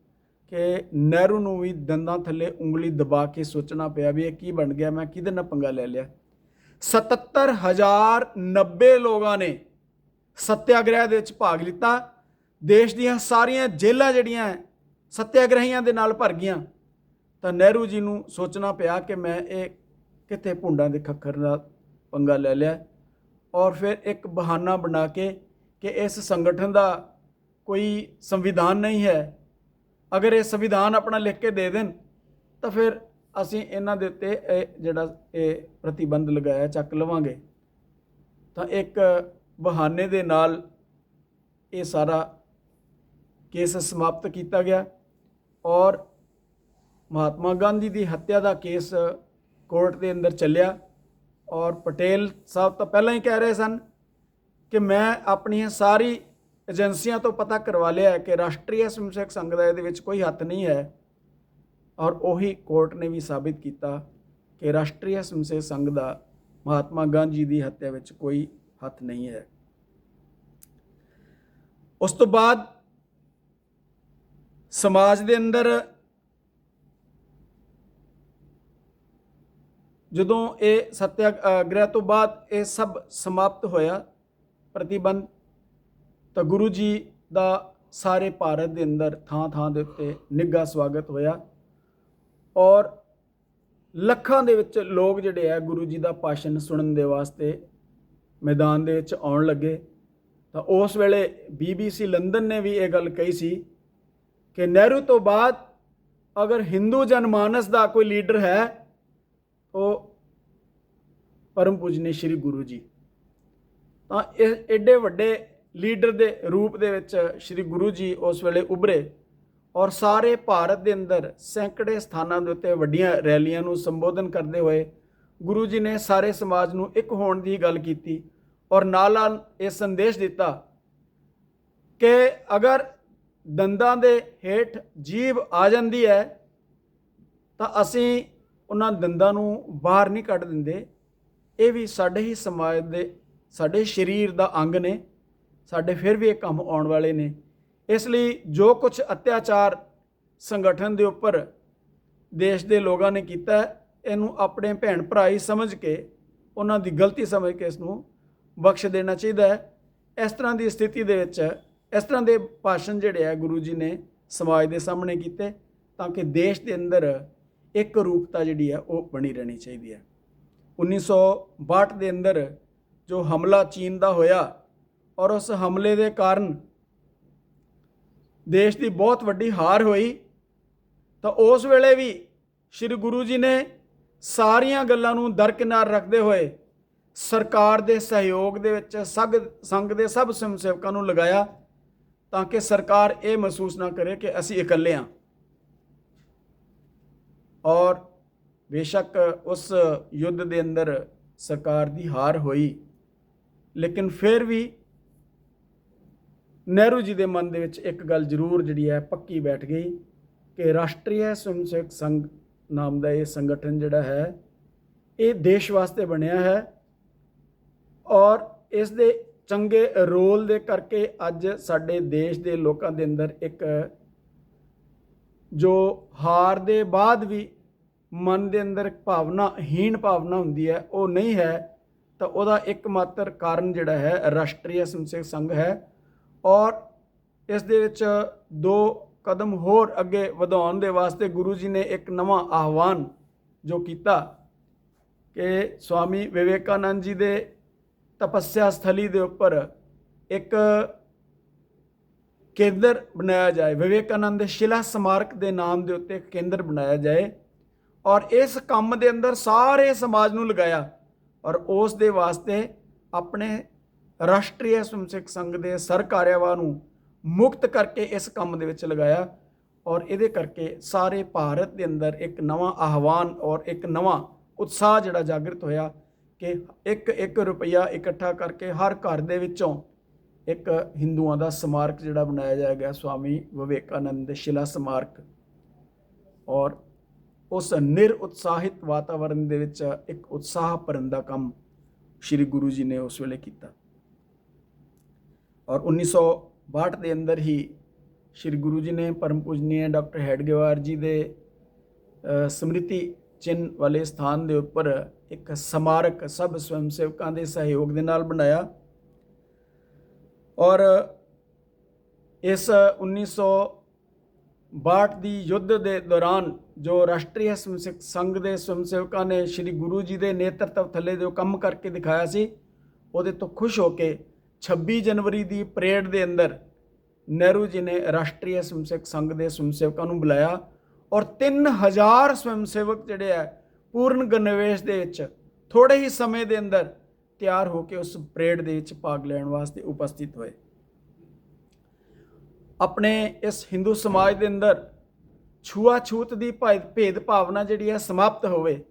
ਕਿ ਨਹਿਰੂ ਨੂੰ ਵੀ ਦੰਦਾਂ ਥੱਲੇ ਉਂਗਲੀ ਦਬਾ ਕੇ ਸੋਚਣਾ ਪਿਆ ਵੀ ਇਹ ਕੀ ਬਣ ਗਿਆ, ਮੈਂ ਕਿਹਦੇ ਨਾਲ ਪੰਗਾ ਲੈ ਲਿਆ। 77,090 ਲੋਕਾਂ ਨੇ ਸੱਤਿਆਗ੍ਰਹਿ ਦੇ ਵਿੱਚ ਭਾਗ ਲਿੱਤਾ। ਦੇਸ਼ ਦੀਆਂ ਸਾਰੀਆਂ ਜੇਲ੍ਹਾਂ ਜਿਹੜੀਆਂ ਸੱਤਿਆਗ੍ਰਹੀਆਂ ਦੇ ਨਾਲ ਭਰ ਗਈਆਂ। ਤਾਂ ਨਹਿਰੂ ਜੀ ਨੂੰ ਸੋਚਣਾ ਪਿਆ ਕਿ ਮੈਂ ਇਹ ਕਿੱਥੇ ਭੁੰਡਾਂ ਦੇ ਖੱਖਰ ਨਾਲ ਪੰਗਾ ਲੈ ਲਿਆ, ਔਰ ਫਿਰ ਇੱਕ ਬਹਾਨਾ ਬਣਾ ਕੇ ਕਿ ਇਸ ਸੰਗਠਨ ਦਾ ਕੋਈ ਸੰਵਿਧਾਨ ਨਹੀਂ ਹੈ, ਅਗਰ ਇਹ ਸੰਵਿਧਾਨ ਆਪਣਾ ਲਿਖ ਕੇ ਦੇ ਦੇਣ ਤਾਂ ਫਿਰ ਅਸੀਂ ਇਹਨਾਂ ਦੇ ਉੱਤੇ ਇਹ ਪ੍ਰਤੀਬੰਧ ਲਗਾਇਆ ਚੱਕ ਲਵਾਂਗੇ। ਤਾਂ ਇੱਕ ਬਹਾਨੇ ਦੇ ਨਾਲ ਇਹ ਸਾਰਾ ਕੇਸ ਸਮਾਪਤ ਕੀਤਾ ਗਿਆ ਔਰ ਮਹਾਤਮਾ ਗਾਂਧੀ ਦੀ ਹੱਤਿਆ ਦਾ ਕੇਸ ਕੋਰਟ ਦੇ ਅੰਦਰ ਚੱਲਿਆ। ਔਰ ਪਟੇਲ ਸਾਹਿਬ ਤਾਂ ਪਹਿਲਾਂ ਹੀ ਕਹਿ ਰਹੇ ਸਨ ਕਿ ਮੈਂ ਆਪਣੀਆਂ ਸਾਰੀ ਏਜੰਸੀਆਂ ਤੋਂ ਪਤਾ ਕਰਵਾ ਲਿਆ ਹੈ ਕਿ ਰਾਸ਼ਟਰੀ ਸਵੈਮਸੇਵਕ ਸੰਘ ਦਾ ਇਹਦੇ ਵਿੱਚ ਕੋਈ ਹੱਥ ਨਹੀਂ ਹੈ। ਔਰ ਉਹੀ ਕੋਰਟ ਨੇ ਵੀ ਸਾਬਿਤ ਕੀਤਾ ਕਿ ਰਾਸ਼ਟਰੀ ਸਵੈਮਸੇਵਕ ਸੰਘ ਦਾ ਮਹਾਤਮਾ ਗਾਂਧੀ ਦੀ ਹੱਤਿਆ ਵਿੱਚ ਕੋਈ ਹੱਥ ਨਹੀਂ ਹੈ। ਉਸ ਤੋਂ ਬਾਅਦ ਸਮਾਜ ਦੇ ਅੰਦਰ ਜਦੋਂ ਇਹ ਸੱਤਿਆਗ੍ਰਹਿ ਤੋਂ ਬਾਅਦ ਇਹ ਸਭ ਸਮਾਪਤ ਹੋਇਆ ਪ੍ਰਤੀਬੰਧ, ਤਾਂ ਗੁਰੂ ਜੀ ਦਾ ਸਾਰੇ ਭਾਰਤ ਦੇ ਅੰਦਰ ਥਾਂ ਥਾਂ ਦੇ ਉੱਤੇ ਨਿੱਘਾ ਸਵਾਗਤ ਹੋਇਆ ਔਰ ਲੱਖਾਂ ਦੇ ਵਿੱਚ ਲੋਕ ਜਿਹੜੇ ਆ ਗੁਰੂ ਜੀ ਦਾ ਭਾਸ਼ਣ ਸੁਣਨ ਦੇ ਵਾਸਤੇ ਮੈਦਾਨ ਦੇ ਵਿੱਚ ਆਉਣ ਲੱਗੇ। ਤਾਂ ਉਸ ਵੇਲੇ BBC ਲੰਦਨ ਨੇ ਵੀ ਇਹ ਗੱਲ ਕਹੀ ਸੀ ਕਿ ਨਹਿਰੂ ਤੋਂ ਬਾਅਦ ਅਗਰ ਹਿੰਦੂ ਜਨਮਾਨਸ ਦਾ ਕੋਈ ਲੀਡਰ ਹੈ ਉਹ ਪਰਮ ਪੂਜਨੀ ਸ਼੍ਰੀ ਗੁਰੂ ਜੀ। ਤਾਂ ਇਹ ਐਡੇ ਵੱਡੇ ਲੀਡਰ ਦੇ ਰੂਪ ਦੇ ਵਿੱਚ ਸ਼੍ਰੀ ਗੁਰੂ ਜੀ ਉਸ ਵੇਲੇ ਉੱਭਰੇ ਔਰ ਸਾਰੇ ਭਾਰਤ ਦੇ ਅੰਦਰ ਸੈਂਕੜੇ ਸਥਾਨਾਂ ਦੇ ਉੱਤੇ ਵੱਡੀਆਂ ਰੈਲੀਆਂ ਨੂੰ ਸੰਬੋਧਨ ਕਰਦੇ ਹੋਏ ਗੁਰੂ ਜੀ ਨੇ ਸਾਰੇ ਸਮਾਜ ਨੂੰ ਇੱਕ ਹੋਣ ਦੀ ਗੱਲ ਕੀਤੀ ਔਰ ਨਾਲ ਇਹ ਸੰਦੇਸ਼ ਦਿੱਤਾ ਕਿ ਅਗਰ ਦੰਦਾਂ ਦੇ ਹੇਠ ਜੀਭ ਆ ਜਾਂਦੀ ਹੈ ਤਾਂ ਅਸੀਂ ਉਹਨਾਂ ਦੰਦਾਂ ਨੂੰ ਬਾਹਰ ਨਹੀਂ ਕੱਢ ਦਿੰਦੇ, ਇਹ ਵੀ ਸਾਡੇ ਹੀ ਸਮਾਜ ਦੇ ਸਾਡੇ ਸਰੀਰ ਦਾ ਅੰਗ ਨੇ, ਸਾਡੇ ਫਿਰ ਵੀ ਇਹ ਕੰਮ ਆਉਣ ਵਾਲੇ ਨੇ। ਇਸ ਲਈ ਜੋ ਕੁਝ ਅਤਿਆਚਾਰ ਸੰਗਠਨ ਦੇ ਉੱਪਰ ਦੇਸ਼ ਦੇ ਲੋਕਾਂ ਨੇ ਕੀਤਾ ਇਹਨੂੰ ਆਪਣੇ ਭੈਣ ਭਰਾ ਹੀ ਸਮਝ ਕੇ ਉਹਨਾਂ ਦੀ ਗਲਤੀ ਸਮਝ ਕੇ ਇਸ ਨੂੰ ਬਖਸ਼ ਦੇਣਾ ਚਾਹੀਦਾ ਹੈ। ਇਸ ਤਰ੍ਹਾਂ ਦੀ ਸਥਿਤੀ ਦੇ ਵਿੱਚ ਇਸ ਤਰ੍ਹਾਂ ਦੇ ਭਾਸ਼ਣ ਜਿਹੜੇ ਆ ਗੁਰੂ ਜੀ ਨੇ ਸਮਾਜ ਦੇ ਸਾਹਮਣੇ ਕੀਤੇ ਤਾਂ ਕਿ ਦੇਸ਼ ਦੇ ਅੰਦਰ ਇੱਕ ਰੂਪਤਾ ਜਿਹੜੀ ਹੈ ਉਹ ਬਣੀ ਰਹਿਣੀ ਚਾਹੀਦੀ ਹੈ। 1962 ਦੇ ਅੰਦਰ ਜੋ ਹਮਲਾ ਚੀਨ ਦਾ ਹੋਇਆ ਔਰ ਉਸ ਹਮਲੇ ਦੇ ਕਾਰਨ ਦੇਸ਼ ਦੀ ਬਹੁਤ ਵੱਡੀ ਹਾਰ ਹੋਈ, ਤਾਂ ਉਸ ਵੇਲੇ ਵੀ ਸ਼੍ਰੀ ਗੁਰੂ ਜੀ ਨੇ ਸਾਰੀਆਂ ਗੱਲਾਂ ਨੂੰ ਦਰਕਿਨਾਰ ਰੱਖਦੇ ਹੋਏ ਸਰਕਾਰ ਦੇ ਸਹਿਯੋਗ ਦੇ ਵਿੱਚ ਸੰਘ ਦੇ ਸਭ ਸਵੈਮ ਸੇਵਕਾਂ ਨੂੰ ਲਗਾਇਆ ਤਾਂ ਕਿ ਸਰਕਾਰ ਇਹ ਮਹਿਸੂਸ ਨਾ ਕਰੇ ਕਿ ਅਸੀਂ ਇਕੱਲੇ ਹਾਂ। ਔਰ ਬੇਸ਼ੱਕ ਉਸ ਯੁੱਧ ਦੇ ਅੰਦਰ ਸਰਕਾਰ ਦੀ ਹਾਰ ਹੋਈ, ਲੇਕਿਨ ਫਿਰ ਵੀ ਨਹਿਰੂ ਜੀ ਦੇ ਮਨ ਦੇ ਵਿੱਚ ਇੱਕ ਗੱਲ ਜ਼ਰੂਰ ਜਿਹੜੀ ਹੈ ਪੱਕੀ ਬੈਠ ਗਈ ਕਿ ਰਾਸ਼ਟਰੀ ਸਵੈਮ ਸੇਵਕ ਸੰਘ ਨਾਮ ਦਾ ਇਹ ਸੰਗਠਨ ਜਿਹੜਾ ਹੈ ਇਹ ਦੇਸ਼ ਵਾਸਤੇ ਬਣਿਆ ਹੈ ਔਰ ਇਸ ਦੇ ਚੰਗੇ ਰੋਲ ਦੇ ਕਰਕੇ ਅੱਜ ਸਾਡੇ ਦੇਸ਼ ਦੇ ਲੋਕਾਂ ਦੇ ਅੰਦਰ ਇੱਕ ਜੋ ਹਾਰ ਦੇ ਬਾਅਦ ਵੀ ਮਨ ਦੇ ਅੰਦਰ ਹੀਣ ਭਾਵਨਾ ਹੁੰਦੀ ਹੈ ਉਹ ਨਹੀਂ ਹੈ। ਤਾਂ ਉਹਦਾ ਇੱਕਮਾਤਰ ਕਾਰਨ ਜਿਹੜਾ ਹੈ ਰਾਸ਼ਟਰੀ ਸਵੈਮ ਸੇਵਕ ਸੰਘ ਹੈ ਔਰ ਇਸ ਦੇ ਵਿੱਚ 2 ਕਦਮ ਹੋਰ ਅੱਗੇ ਵਧਾਉਣ ਦੇ ਵਾਸਤੇ ਗੁਰੂ ਜੀ ਨੇ ਇੱਕ ਨਵਾਂ ਆਹਵਾਨ ਜੋ ਕੀਤਾ ਕਿ ਸਵਾਮੀ ਵਿਵੇਕਾਨੰਦ ਜੀ ਦੇ ਤਪੱਸਿਆ ਸਥਲੀ ਦੇ ਉੱਪਰ ਇੱਕ ਕੇਂਦਰ ਬਣਾਇਆ ਜਾਏ, ਵਿਵੇਕਾਨੰਦ ਸ਼ਿਲਾ ਸਮਾਰਕ ਦੇ ਨਾਮ ਦੇ ਉੱਤੇ ਇੱਕ ਕੇਂਦਰ ਬਣਾਇਆ ਜਾਏ ਔਰ ਇਸ ਕੰਮ ਦੇ ਅੰਦਰ ਸਾਰੇ ਸਮਾਜ ਨੂੰ ਲਗਾਇਆ ਔਰ ਉਸ ਦੇ ਵਾਸਤੇ ਆਪਣੇ ਰਾਸ਼ਟਰੀ ਸਵੈਮ ਸੇਵਕ ਸੰਘ ਦੇ ਸਰਕਾਰਿਆਵਾਂ ਨੂੰ ਮੁਕਤ ਕਰਕੇ ਇਸ ਕੰਮ ਦੇ ਵਿੱਚ ਲਗਾਇਆ ਔਰ ਇਹਦੇ ਕਰਕੇ ਸਾਰੇ ਭਾਰਤ ਦੇ ਅੰਦਰ ਇੱਕ ਨਵਾਂ ਆਹਵਾਨ ਔਰ ਇੱਕ ਨਵਾਂ ਉਤਸ਼ਾਹ ਜਿਹੜਾ ਜਾਗਰਤ ਹੋਇਆ ਕਿ ਇੱਕ ਰੁਪਈਆ ਇਕੱਠਾ ਕਰਕੇ ਹਰ ਘਰ ਦੇ ਵਿੱਚੋਂ ਇੱਕ ਹਿੰਦੂਆਂ ਦਾ ਸਮਾਰਕ ਜਿਹੜਾ ਬਣਾਇਆ ਜਾਏਗਾ, ਸਵਾਮੀ ਵਿਵੇਕਾਨੰਦ ਸ਼ਿਲਾ ਸਮਾਰਕ। ਔਰ ਉਸ ਨਿਰਉਤਸਾਹਿਤ ਵਾਤਾਵਰਨ ਦੇ ਵਿੱਚ ਇੱਕ ਉਤਸ਼ਾਹ ਭਰਨ ਦਾ ਕੰਮ ਸ਼੍ਰੀ ਗੁਰੂ ਜੀ ਨੇ ਉਸ ਵੇਲੇ ਕੀਤਾ ਔਰ 1962 ਦੇ ਅੰਦਰ ਹੀ ਸ਼੍ਰੀ ਗੁਰੂ ਜੀ ਨੇ ਪਰਮ ਪੂਜਨੀय ਡਾਕਟਰ ਹੈਡਗੇਵਾਰ ਜੀ ਦੇ ਸਮ੍ਰਿਤੀ ਚਿੰਨ੍ਹ ਵਾਲੇ ਸਥਾਨ ਦੇ ਉੱਪਰ ਇੱਕ ਸਮਾਰਕ ਸਭ ਸਵੈਮ ਸੇਵਕਾਂ ਦੇ ਸਹਿਯੋਗ ਦੇ ਨਾਲ ਬਣਾਇਆ ਔਰ ਇਸ 1962 ਦੀ ਯੁੱਧ ਦੇ ਦੌਰਾਨ ਜੋ ਰਾਸ਼ਟਰੀ ਸਵੈਮ ਸੇਵਕ ਸੰਘ ਦੇ ਸਵੈਮ ਸੇਵਕਾਂ ਨੇ ਸ਼੍ਰੀ ਗੁਰੂ ਜੀ ਦੇ ਨੇਤਰਤਵ ਥੱਲੇ ਜੋ ਕੰਮ ਕਰਕੇ ਦਿਖਾਇਆ ਸੀ ਉਹਦੇ ਤੋਂ ਖੁਸ਼ ਹੋ ਕੇ 26 ਜਨਵਰੀ ਦੀ ਪਰੇਡ ਦੇ ਅੰਦਰ ਨਹਿਰੂ ਜੀ ਨੇ ਰਾਸ਼ਟਰੀ ਸਵੈਮ ਸੇਵਕ ਸੰਘ ਦੇ ਸਵੈਮ ਸੇਵਕਾਂ ਨੂੰ ਬੁਲਾਇਆ ਔਰ 3000 ਸਵੈਮ ਸੇਵਕ ਜਿਹੜੇ ਹੈ ਪੂਰਨ ਗਣਵੇਸ਼ ਦੇ ਵਿੱਚ ਥੋੜੇ ਹੀ ਸਮੇਂ ਦੇ ਅੰਦਰ ਤਿਆਰ ਹੋ ਕੇ ਉਸ ਪਰੇਡ ਦੇ ਵਿੱਚ ਭਾਗ ਲੈਣ ਵਾਸਤੇ ਉਪਸਥਿਤ ਹੋਏ। ਆਪਣੇ ਇਸ ਹਿੰਦੂ ਸਮਾਜ ਦੇ ਅੰਦਰ ਛੂਆਛੂਤ ਦੀ ਭੇਦ ਭਾਵਨਾ ਜਿਹੜੀ ਹੈ ਸਮਾਪਤ ਹੋਵੇ,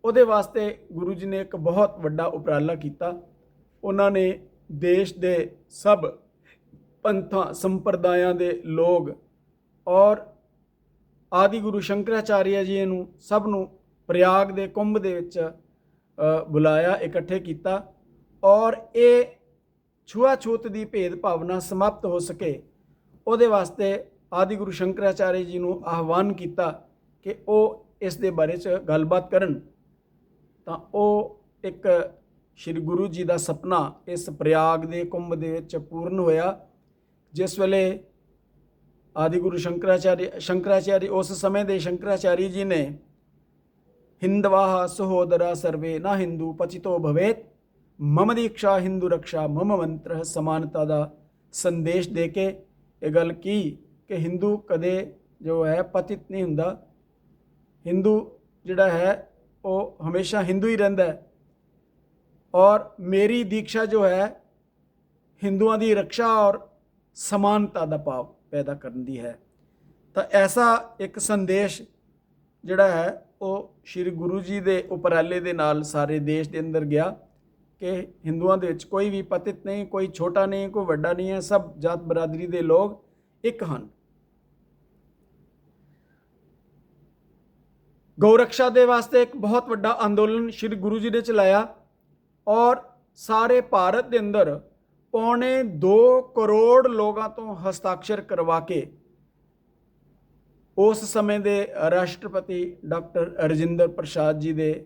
ਉਹਦੇ ਵਾਸਤੇ ਗੁਰੂ ਜੀ ਨੇ ਇੱਕ ਬਹੁਤ ਵੱਡਾ ਉਪਰਾਲਾ ਕੀਤਾ। ਉਹਨਾਂ ਨੇ ਦੇਸ਼ ਦੇ ਸਭ ਪੰਥਾਂ ਸੰਪਰਦਾਇਆਂ ਦੇ ਲੋਕ ਔਰ ਆਦਿ ਗੁਰੂ ਸ਼ੰਕਰਾਚਾਰਿਆ ਜੀ ਨੂੰ ਸਭ ਨੂੰ ਪ੍ਰਯਾਗ ਦੇ ਕੁੰਭ ਦੇ ਵਿੱਚ ਬੁਲਾਇਆ, ਇਕੱਠੇ ਕੀਤਾ ਔਰ ਇਹ ਛੂਆਛੂਤ ਦੀ ਭੇਦ ਭਾਵਨਾ ਸਮਾਪਤ ਹੋ ਸਕੇ ਉਹਦੇ ਵਾਸਤੇ ਆਦਿ ਗੁਰੂ ਸ਼ੰਕਰਾਚਾਰਿਆ ਜੀ ਨੂੰ ਆਹਵਾਨ ਕੀਤਾ ਕਿ ਉਹ ਇਸ ਦੇ ਬਾਰੇ 'ਚ ਗੱਲਬਾਤ ਕਰਨ। ਤਾਂ ਉਹ ਇੱਕ ਸ਼੍ਰੀ ਗੁਰੂ ਜੀ ਦਾ ਸੁਪਨਾ ਇਸ ਪ੍ਰਯਾਗ ਦੇ ਕੁੰਭ ਦੇ ਵਿੱਚ ਪੂਰਨ ਹੋਇਆ, ਜਿਸ ਵੇਲੇ ਆਦਿ ਗੁਰੂ ਸ਼ੰਕਰਾਚਾਰਿਆ ਉਸ ਸਮੇਂ ਦੇ ਸ਼ੰਕਰਾਚਾਰਿਆ ਜੀ ਨੇ ਹਿੰਦਵਾਹ ਸਹੋਦਰਾ ਸਰਵੇ ਨਾ ਹਿੰਦੂ ਪਚਿਤੋ ਭਵੇਤ ਮਮ ਦੀਕਸ਼ਾ ਹਿੰਦੂ ਰਕਸ਼ਾ ਮਮ ਮੰਤਰ ਸਮਾਨਤਾ ਦਾ ਸੰਦੇਸ਼ ਦੇ ਕੇ ਇਹ ਗੱਲ ਕੀ ਕਿ ਹਿੰਦੂ ਕਦੇ ਜੋ ਹੈ ਪਤਿਤ ਨਹੀਂ ਹੁੰਦਾ, ਹਿੰਦੂ ਜਿਹੜਾ ਹੈ ਉਹ ਹਮੇਸ਼ਾ ਹਿੰਦੂ ਹੀ ਰਹਿੰਦਾ ਹੈ ਔਰ ਮੇਰੀ ਦੀਕਸ਼ਾ ਜੋ ਹੈ ਹਿੰਦੂਆਂ ਦੀ ਰਕਸ਼ਾ ਔਰ ਸਮਾਨਤਾ ਦਾ ਭਾਵ ਪੈਦਾ ਕਰਨ ਦੀ ਹੈ। ਤਾਂ ਐਸਾ ਇੱਕ ਸੰਦੇਸ਼ ਜਿਹੜਾ ਹੈ ਉਹ ਸ਼੍ਰੀ ਗੁਰੂ ਜੀ ਦੇ ਉਪਰਾਲੇ ਦੇ ਨਾਲ ਸਾਰੇ ਦੇਸ਼ ਦੇ ਅੰਦਰ ਗਿਆ ਕਿ ਹਿੰਦੂਆਂ ਦੇ ਵਿੱਚ ਕੋਈ ਵੀ ਪਤਿਤ ਨਹੀਂ, ਕੋਈ ਛੋਟਾ ਨਹੀਂ, ਕੋਈ ਵੱਡਾ ਨਹੀਂ ਹੈ, ਸਭ ਜਾਤ ਬਰਾਦਰੀ ਦੇ ਲੋਕ ਇੱਕ ਹਨ। ਗਊ ਰਕਸ਼ਾ ਦੇ ਵਾਸਤੇ ਇੱਕ ਬਹੁਤ ਵੱਡਾ ਅੰਦੋਲਨ ਸ਼੍ਰੀ ਗੁਰੂ ਜੀ ਨੇ ਚਲਾਇਆ ਔਰ ਸਾਰੇ ਭਾਰਤ ਦੇ ਅੰਦਰ 2.25 ਕਰੋੜ ਲੋਕਾਂ ਤੋਂ ਹਸਤਾਖਰ ਕਰਵਾ ਕੇ ਉਸ ਸਮੇਂ ਦੇ ਰਾਸ਼ਟਰਪਤੀ ਡਾਕਟਰ ਰਜਿੰਦਰ ਪ੍ਰਸਾਦ ਜੀ ਦੇ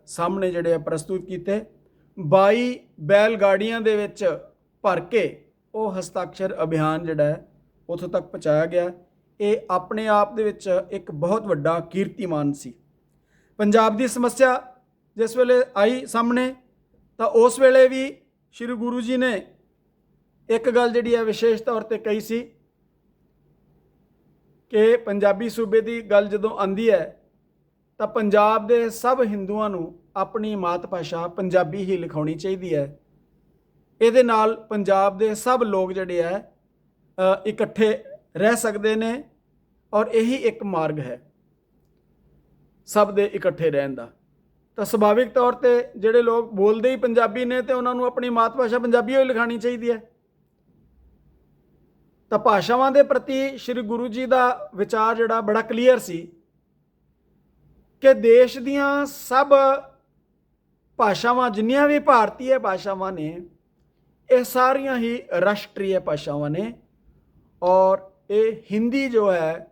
ਸਾਹਮਣੇ ਜਿਹੜੇ ਪ੍ਰਸਤੁਤ ਕੀਤੇ। 22 ਬੈਲ ਗਾੜੀਆਂ ਦੇ ਵਿੱਚ ਭਰ ਕੇ ਉਹ ਹਸਤਾਖਰ ਅਭਿਆਨ ਜਿਹੜਾ ਹੈ ਉੱਥੋਂ ਤੱਕ ਪਹੁੰਚਾਇਆ ਗਿਆ। ਇਹ ਆਪਣੇ ਆਪ ਦੇ ਵਿੱਚ ਇੱਕ ਬਹੁਤ ਵੱਡਾ ਕੀਰਤੀਮਾਨ ਸੀ। ਪੰਜਾਬ ਦੀ ਸਮੱਸਿਆ ਜਿਸ ਵੇਲੇ ਆਈ ਸਾਹਮਣੇ ਤਾਂ ਉਸ ਵੇਲੇ ਵੀ ਸ਼੍ਰੀ ਗੁਰੂ ਜੀ ਨੇ ਇੱਕ ਗੱਲ ਜਿਹੜੀ ਹੈ ਵਿਸ਼ੇਸ਼ ਤੌਰ ਤੇ ਕਹੀ ਸੀ ਕਿ ਪੰਜਾਬੀ ਸੂਬੇ ਦੀ ਗੱਲ ਜਦੋਂ ਆਉਂਦੀ ਹੈ ਤਾਂ ਪੰਜਾਬ ਦੇ ਸਭ ਹਿੰਦੂਆਂ ਨੂੰ ਆਪਣੀ ਮਾਤ ਭਾਸ਼ਾ ਪੰਜਾਬੀ ਹੀ ਲਿਖਾਉਣੀ ਚਾਹੀਦੀ ਹੈ। ਇਹਦੇ ਨਾਲ ਪੰਜਾਬ ਦੇ ਸਭ ਲੋਕ ਜਿਹੜੇ ਹੈ ਇਕੱਠੇ ਰਹਿ ਸਕਦੇ ਨੇ ਔਰ ਇਹੀ ਇੱਕ ਮਾਰਗ ਹੈ ਸਭ ਦੇ ਇਕੱਠੇ ਰਹਿਣ ਦਾ। ਤਾਂ ਸੁਭਾਵਿਕ ਤੌਰ ਤੇ ਜਿਹੜੇ ਲੋਕ ਬੋਲਦੇ ਹੀ ਪੰਜਾਬੀ ਨੇ ਤੇ ਉਹਨਾਂ ਨੂੰ ਆਪਣੀ ਮਾਤ ਭਾਸ਼ਾ ਪੰਜਾਬੀ ਹੀ ਲਿਖਾਉਣੀ ਚਾਹੀਦੀ ਹੈ। ਤਾਂ ਭਾਸ਼ਾਵਾਂ ਦੇ ਪ੍ਰਤੀ ਸ਼੍ਰੀ ਗੁਰੂ ਜੀ ਦਾ ਵਿਚਾਰ ਜਿਹੜਾ ਬੜਾ ਕਲੀਅਰ ਸੀ ਕਿ ਦੇਸ਼ ਦੀਆਂ ਸਭ ਭਾਸ਼ਾਵਾਂ ਜਿੰਨੀਆਂ ਵੀ ਭਾਰਤੀ ਭਾਸ਼ਾਵਾਂ ਨੇ ਇਹ ਸਾਰੀਆਂ ਹੀ ਰਾਸ਼ਟਰੀ ਭਾਸ਼ਾਵਾਂ ਨੇ ਔਰ ਇਹ ਹਿੰਦੀ ਜੋ ਹੈ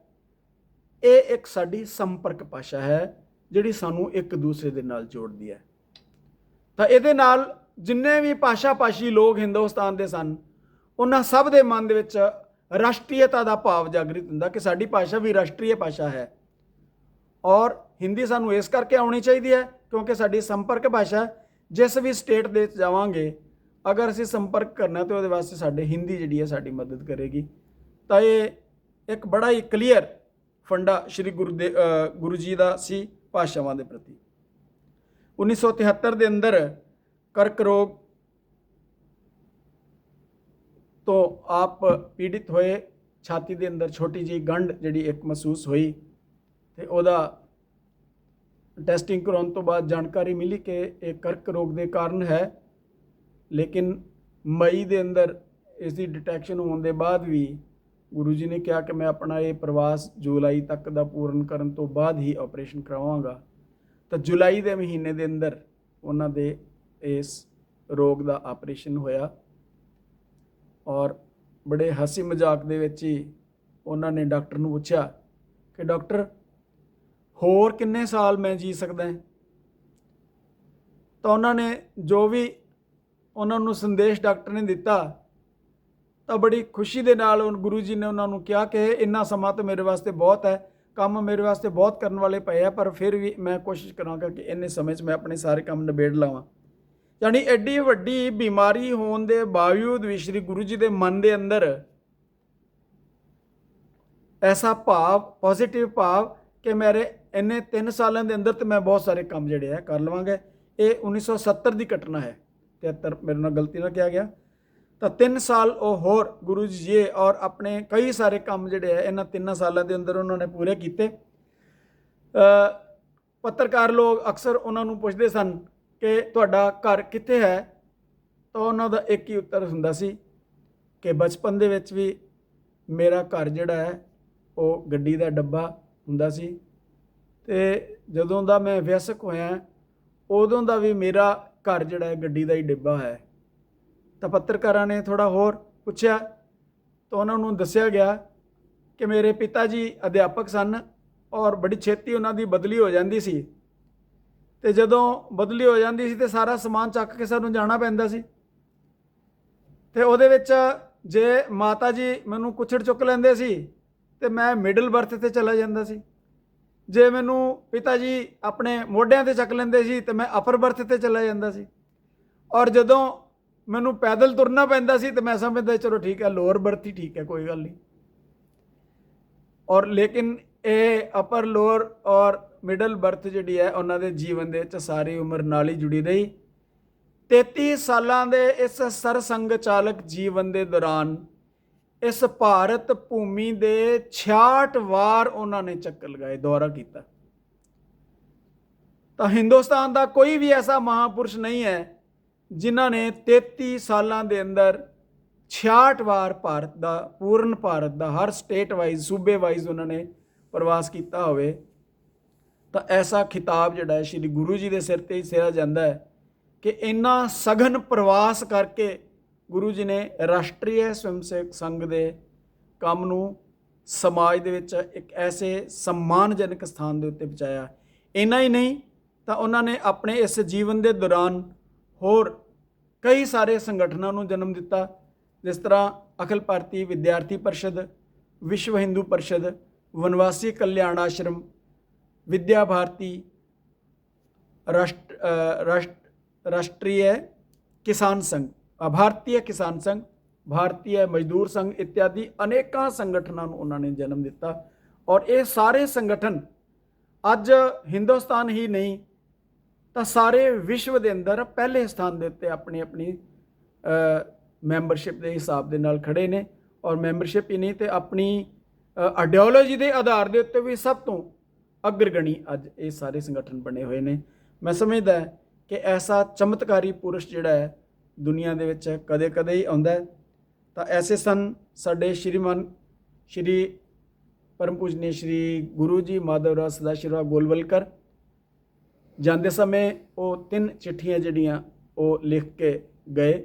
ਇਹ ਇੱਕ ਸਾਡੀ ਸੰਪਰਕ ਭਾਸ਼ਾ ਹੈ ਜਿਹੜੀ ਸਾਨੂੰ ਇੱਕ ਦੂਸਰੇ ਦੇ ਨਾਲ ਜੋੜਦੀ ਹੈ। ਤਾਂ ਇਹਦੇ ਨਾਲ ਜਿੰਨੇ ਵੀ ਭਾਸ਼ਾ ਭਾਸ਼ੀ ਲੋਕ ਹਿੰਦੁਸਤਾਨ ਦੇ ਸਨ ਉਹਨਾਂ ਸਭ ਦੇ ਮਨ ਦੇ ਵਿੱਚ ਰਾਸ਼ਟਰੀਅਤਾ ਦਾ ਭਾਵ ਜਾਗਰਿਤ ਹੁੰਦਾ ਕਿ ਸਾਡੀ ਭਾਸ਼ਾ ਵੀ ਰਾਸ਼ਟਰੀ ਭਾਸ਼ਾ ਹੈ ਔਰ ਹਿੰਦੀ ਸਾਨੂੰ ਇਸ ਕਰਕੇ ਆਉਣੀ ਚਾਹੀਦੀ ਹੈ ਕਿਉਂਕਿ ਸਾਡੀ ਸੰਪਰਕ ਭਾਸ਼ਾ ਜਿਸ ਵੀ ਸਟੇਟ ਦੇ ਵਿੱਚ ਜਾਵਾਂਗੇ अगर असीं संपर्क करना तो ਉਹਦੇ ਵਾਸਤੇ ਸਾਡੇ ਹਿੰਦੀ ਜਿਹੜੀ ਹੈ ਸਾਡੀ ਮਦਦ ਕਰੇਗੀ। ਤਾਂ ਇਹ ਇੱਕ ਬੜਾ ਹੀ ਕਲੀਅਰ ਫੰਡਾ ਸ਼੍ਰੀ ਗੁਰੂ ਜੀ ਦਾ ਸੀ ਭਾਸ਼ਾਵਾਂ ਦੇ ਪ੍ਰਤੀ। 1973 ਦੇ ਅੰਦਰ ਕਰਕ ਰੋਗ ਤੋਂ ਆਪ ਪੀੜਿਤ ਹੋਏ। ਛਾਤੀ ਦੇ ਅੰਦਰ ਛੋਟੀ ਜਿਹੀ ਗੰਢ ਜਿਹੜੀ ਇੱਕ ਮਹਿਸੂਸ ਹੋਈ ਤੇ ਉਹਦਾ ਟੈਸਟਿੰਗ ਕਰਾਉਣ ਤੋਂ ਬਾਅਦ ਜਾਣਕਾਰੀ ਮਿਲੀ ਕਿ ਇਹ ਕਰਕ ਰੋਗ ਦੇ ਕਾਰਨ ਹੈ। ਲੇਕਿਨ ਮਈ ਦੇ ਅੰਦਰ ਇਸ ਦੀ ਡਿਟੈਕਸ਼ਨ ਹੋਣ ਦੇ ਬਾਅਦ ਵੀ ਗੁਰੂ ਜੀ ਨੇ ਕਿਹਾ ਕਿ ਮੈਂ ਆਪਣਾ ਇਹ ਪ੍ਰਵਾਸ ਜੁਲਾਈ ਤੱਕ ਦਾ ਪੂਰਨ ਕਰਨ ਤੋਂ ਬਾਅਦ ਹੀ ਆਪਰੇਸ਼ਨ ਕਰਵਾਵਾਂਗਾ। ਤਾਂ ਜੁਲਾਈ ਦੇ ਮਹੀਨੇ ਦੇ ਅੰਦਰ ਉਹਨਾਂ ਦੇ ਇਸ ਰੋਗ ਦਾ ਆਪਰੇਸ਼ਨ ਹੋਇਆ ਔਰ ਬੜੇ ਹੱਸੀ ਮਜ਼ਾਕ ਦੇ ਵਿੱਚ ਹੀ ਉਹਨਾਂ ਨੇ ਡਾਕਟਰ ਨੂੰ ਪੁੱਛਿਆ ਕਿ ਡਾਕਟਰ ਹੋਰ ਕਿੰਨੇ ਸਾਲ ਮੈਂ ਜੀ ਸਕਦਾ ਹਾਂ। ਤਾਂ ਉਹਨਾਂ ਨੇ ਜੋ ਵੀ ਉਹਨਾਂ ਨੂੰ ਸੰਦੇਸ਼ ਡਾਕਟਰ ਨੇ ਦਿੱਤਾ ਤਾਂ ਬੜੀ ਖੁਸ਼ੀ ਦੇ ਨਾਲ ਗੁਰੂ ਜੀ ਨੇ ਉਹਨਾਂ ਨੂੰ ਕਿਹਾ ਕਿ ਇੰਨਾ ਸਮਾਂ ਤਾਂ ਮੇਰੇ ਵਾਸਤੇ ਬਹੁਤ ਹੈ, ਕੰਮ ਮੇਰੇ ਵਾਸਤੇ ਬਹੁਤ ਕਰਨ ਵਾਲੇ ਪਏ ਆ, ਪਰ ਫਿਰ ਵੀ ਮੈਂ ਕੋਸ਼ਿਸ਼ ਕਰਾਂਗਾ ਕਿ ਇੰਨੇ ਸਮੇਂ 'ਚ ਮੈਂ ਆਪਣੇ ਸਾਰੇ ਕੰਮ ਨਿਬੇੜ ਲਵਾਂ। ਯਾਨੀ ਐਡੀ ਵੱਡੀ ਬਿਮਾਰੀ ਹੋਣ ਦੇ ਬਾਵਜੂਦ ਵੀ ਸ਼੍ਰੀ ਗੁਰੂ ਜੀ ਦੇ ਮਨ ਦੇ ਅੰਦਰ ਐਸਾ ਭਾਵ, ਪੋਜ਼ੀਟਿਵ ਭਾਵ ਕਿ ਮੇਰੇ ਇੰਨੇ 3 ਸਾਲਾਂ ਦੇ ਅੰਦਰ ਤਾਂ ਮੈਂ ਬਹੁਤ ਸਾਰੇ ਕੰਮ ਜਿਹੜੇ ਹੈ ਕਰ ਲਵਾਂਗਾ। ਇਹ 1970 ਦੀ ਘਟਨਾ ਹੈ, 73 ਮੇਰੇ ਨਾਲ ਗਲਤੀ ਨਾਲ ਕਿਹਾ ਗਿਆ। ਤਾਂ 3 ਸਾਲ ਉਹ ਹੋਰ ਗੁਰੂ ਜੀ ਔਰ ਆਪਣੇ ਕਈ ਸਾਰੇ ਕੰਮ ਜਿਹੜੇ ਹੈ ਇਹਨਾਂ 3 ਸਾਲਾਂ ਦੇ ਅੰਦਰ ਉਹਨਾਂ ਨੇ ਪੂਰੇ ਕੀਤੇ। ਪੱਤਰਕਾਰ ਲੋਕ ਅਕਸਰ ਉਹਨਾਂ ਨੂੰ ਪੁੱਛਦੇ ਸਨ ਕਿ ਤੁਹਾਡਾ ਘਰ ਕਿੱਥੇ ਹੈ, ਤਾਂ ਉਹਨਾਂ ਦਾ ਇੱਕ ਹੀ ਉੱਤਰ ਹੁੰਦਾ ਸੀ ਕਿ ਬਚਪਨ ਦੇ ਵਿੱਚ ਵੀ ਮੇਰਾ ਘਰ ਜਿਹੜਾ ਹੈ ਉਹ ਗੱਡੀ ਦਾ ਡੱਬਾ ਹੁੰਦਾ ਸੀ ਤੇ ਜਦੋਂ ਦਾ ਮੈਂ ਵਿਅਸਕ ਹੋਇਆ ਉਦੋਂ ਦਾ ਵੀ ਮੇਰਾ ਘਰ ਜਿਹੜਾ ਹੈ ਗੱਡੀ ਦਾ ਹੀ ਡੱਬਾ ਹੈ। ਤਾਂ ਪੱਤਰਕਾਰਾਂ ਨੇ ਥੋੜ੍ਹਾ ਹੋਰ ਪੁੱਛਿਆ ਤਾਂ ਉਹਨਾਂ ਨੂੰ ਦੱਸਿਆ ਗਿਆ ਕਿ ਮੇਰੇ ਪਿਤਾ ਜੀ ਅਧਿਆਪਕ ਸਨ ਔਰ ਬੜੀ ਛੇਤੀ ਉਹਨਾਂ ਦੀ ਬਦਲੀ ਹੋ ਜਾਂਦੀ ਸੀ ਤੇ ਜਦੋਂ ਬਦਲੀ ਹੋ ਜਾਂਦੀ ਸੀ ਤੇ ਸਾਰਾ ਸਮਾਨ ਚੱਕ ਕੇ ਸਾਨੂੰ ਜਾਣਾ ਪੈਂਦਾ ਸੀ ਤੇ ਉਹਦੇ ਵਿੱਚ ਜੇ ਮਾਤਾ ਜੀ ਮੈਨੂੰ ਕੁੱਛੜ ਚੁੱਕ ਲੈਂਦੇ ਸੀ ਤੇ ਮੈਂ ਮਿਡਲ ਬਰਥ ਤੇ ਚਲਾ ਜਾਂਦਾ ਸੀ। ਜੇ ਮੈਨੂੰ ਪਿਤਾ ਜੀ ਆਪਣੇ ਮੋਢਿਆਂ ਤੇ ਚੱਕ ਲੈਂਦੇ ਸੀ ਤੇ ਮੈਂ ਅਪਰ ਬਰਥ ਤੇ ਚਲਾ ਜਾਂਦਾ ਸੀ ਔਰ ਜਦੋਂ ਮੈਨੂੰ ਪੈਦਲ ਤੁਰਨਾ ਪੈਂਦਾ ਸੀ ਤੇ ਮੈਂ ਸਮਝਦਾ ਚਲੋ ਠੀਕ ਹੈ, ਲੋਅਰ ਬਰਥ ਹੀ ਠੀਕ ਹੈ, ਕੋਈ ਗੱਲ ਨਹੀਂ। ਔਰ ਲੇਕਿਨ ਇਹ ਅਪਰ ਲੋਅਰ ਔਰ ਮਿਡਲ ਬਰਥ ਜਿਹੜੀ ਹੈ ਉਹਨਾਂ ਦੇ ਜੀਵਨ ਦੇ ਵਿੱਚ ਸਾਰੀ ਉਮਰ ਨਾਲ ਹੀ ਜੁੜੀ ਰਹੀ। 33 ਸਾਲਾਂ ਦੇ ਇਸ ਸਰਸੰਗ ਚਾਲਕ ਜੀਵਨ ਦੇ ਦੌਰਾਨ ਇਸ ਭਾਰਤ ਭੂਮੀ ਦੇ 66 ਵਾਰ ਉਹਨਾਂ ਨੇ ਚੱਕਰ ਲਗਾਏ, ਦੌਰਾ ਕੀਤਾ। ਤਾਂ ਹਿੰਦੁਸਤਾਨ ਦਾ ਕੋਈ ਵੀ ਐਸਾ ਮਹਾਂਪੁਰਸ਼ ਨਹੀਂ ਹੈ ਜਿਨ੍ਹਾਂ ਨੇ 33 ਸਾਲਾਂ ਦੇ ਅੰਦਰ 66 ਵਾਰ ਭਾਰਤ ਦਾ, ਪੂਰਨ ਭਾਰਤ ਦਾ ਹਰ ਸਟੇਟ ਵਾਈਜ਼, ਸੂਬੇ ਵਾਈਜ਼ ਉਹਨਾਂ ਨੇ ਪ੍ਰਵਾਸ ਕੀਤਾ ਹੋਵੇ। ਤਾਂ ਐਸਾ ਖਿਤਾਬ ਜਿਹੜਾ ਹੈ ਸ਼੍ਰੀ ਗੁਰੂ ਜੀ ਦੇ ਸਿਰ ਤੇ ਹੀ ਸਿਆ ਜਾਂਦਾ ਹੈ ਕਿ ਇੰਨਾ ਸਘਨ ਪ੍ਰਵਾਸ ਕਰਕੇ ਗੁਰੂ ਜੀ ਨੇ ਰਾਸ਼ਟਰੀ ਸਵੈਮ ਸੇਵਕ ਸੰਘ ਦੇ ਕੰਮ ਨੂੰ ਸਮਾਜ ਦੇ ਵਿੱਚ ਇੱਕ ਐਸੇ ਸਨਮਾਨਜਨਕ ਸਥਾਨ ਦੇ ਉੱਤੇ ਪਹੁੰਚਾਇਆ। ਇੰਨਾ ਹੀ ਨਹੀਂ ਤਾਂ ਉਹਨਾਂ ਨੇ ਆਪਣੇ ਇਸ ਜੀਵਨ ਦੇ ਦੌਰਾਨ ਹੋਰ ਕਈ ਸਾਰੇ ਸੰਗਠਨਾਂ ਨੂੰ ਜਨਮ ਦਿੱਤਾ, ਜਿਸ ਤਰ੍ਹਾਂ ਅਖਿਲ ਭਾਰਤੀ ਵਿਦਿਆਰਥੀ ਪਰਿਸ਼ਦ, ਵਿਸ਼ਵ ਹਿੰਦੂ ਪਰਿਸ਼ਦ, ਵਨਵਾਸੀ ਕਲਿਆਣ ਆਸ਼ਰਮ, विद्या भारती, राष्ट्रीय किसान संघ, भारतीय किसान संघ, भारतीय मजदूर संघ इत्यादि अनेकों संगठनों ਨੂੰ ਉਹਨਾਂ ਨੇ ਜਨਮ ਦਿੱਤਾ। ਔਰ ਇਹ ਸਾਰੇ ਸੰਗਠਨ ਅੱਜ ਹਿੰਦੁਸਤਾਨ ਹੀ ਨਹੀਂ ਤਾਂ ਸਾਰੇ ਵਿਸ਼ਵ ਦੇ ਅੰਦਰ ਪਹਿਲੇ ਸਥਾਨ ਦੇ ਉੱਤੇ ਆਪਣੀ ਆਪਣੀ ਮੈਂਬਰਸ਼ਿਪ ਦੇ ਹਿਸਾਬ ਦੇ ਨਾਲ ਖੜੇ ਨੇ। ਔਰ ਮੈਂਬਰਸ਼ਿਪ ਹੀ ਨਹੀਂ ਤੇ ਆਪਣੀ ਆਈਡੀਓਲੋਜੀ ਦੇ ਆਧਾਰ ਦੇ ਉੱਤੇ ਵੀ ਸਭ ਤੋਂ ਅਗਰਗਣੀ ਅੱਜ ਇਹ ਸਾਰੇ ਸੰਗਠਨ ਬਣੇ ਹੋਏ ਨੇ। ਮੈਂ ਸਮਝਦਾ ਕਿ ਐਸਾ ਚਮਤਕਾਰੀ ਪੁਰਸ਼ ਜਿਹੜਾ ਹੈ ਦੁਨੀਆ ਦੇ ਵਿੱਚ ਕਦੇ ਕਦੇ ਹੀ ਆਉਂਦਾ ਹੈ। ਤਾਂ ਐਸੇ ਸਨ ਸਾਡੇ ਸ਼੍ਰੀਮਾਨ ਸ਼੍ਰੀ ਪਰਮ ਪੂਜਨੀय ਸ਼੍ਰੀ ਗੁਰੂ ਜੀ ਮਾਧਵ ਰਾਜ ਸਦਾਸ਼ਿਵ ਗੋਲਵਲਕਰ। ਜਾਂਦੇ ਸਮੇਂ ਉਹ 3 ਚਿੱਠੀਆਂ ਜਿਹੜੀਆਂ ਉਹ ਲਿਖ ਕੇ ਗਏ,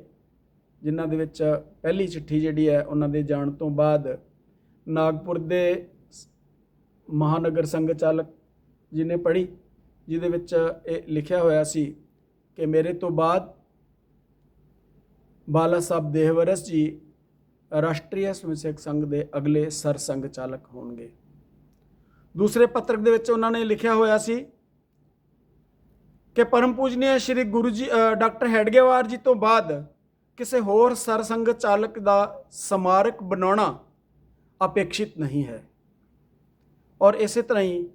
ਜਿਨ੍ਹਾਂ ਦੇ ਵਿੱਚ ਪਹਿਲੀ ਚਿੱਠੀ ਜਿਹੜੀ ਹੈ ਉਹਨਾਂ ਦੇ ਜਾਣ ਤੋਂ ਬਾਅਦ ਨਾਗਪੁਰ ਦੇ ਮਹਾਨਗਰ ਸੰਘ ਚਾਲਕ ਜੀ ਨੇ ਪੜ੍ਹੀ, ਜਿਹਦੇ ਵਿੱਚ ਇਹ ਲਿਖਿਆ ਹੋਇਆ ਸੀ ਕਿ ਮੇਰੇ ਤੋਂ ਬਾਅਦ ਬਾਲਾ ਸਾਹਿਬ ਦੇਹਵਰਸ ਜੀ ਰਾਸ਼ਟਰੀ ਸਵੈਮ ਸੇਵਕ ਸੰਘ ਦੇ ਅਗਲੇ ਸਰਸੰਘ ਚਾਲਕ ਹੋਣਗੇ। ਦੂਸਰੇ ਪੱਤਰ ਦੇ ਵਿੱਚ ਉਹਨਾਂ ਨੇ ਲਿਖਿਆ ਹੋਇਆ ਸੀ ਕਿ ਪਰਮ ਪੂਜਨੀय ਸ਼੍ਰੀ ਗੁਰੂ ਜੀ ਡਾਕਟਰ ਹੈਡਗੇਵਾਰ ਜੀ ਤੋਂ ਬਾਅਦ ਕਿਸੇ ਹੋਰ ਸਰਸੰਗਤ ਚਾਲਕ ਦਾ ਸਮਾਰਕ ਬਣਾਉਣਾ ਅਪੇक्षित ਨਹੀਂ ਹੈ। ਔਰ ਇਸੇ ਤਰ੍ਹਾਂ ਹੀ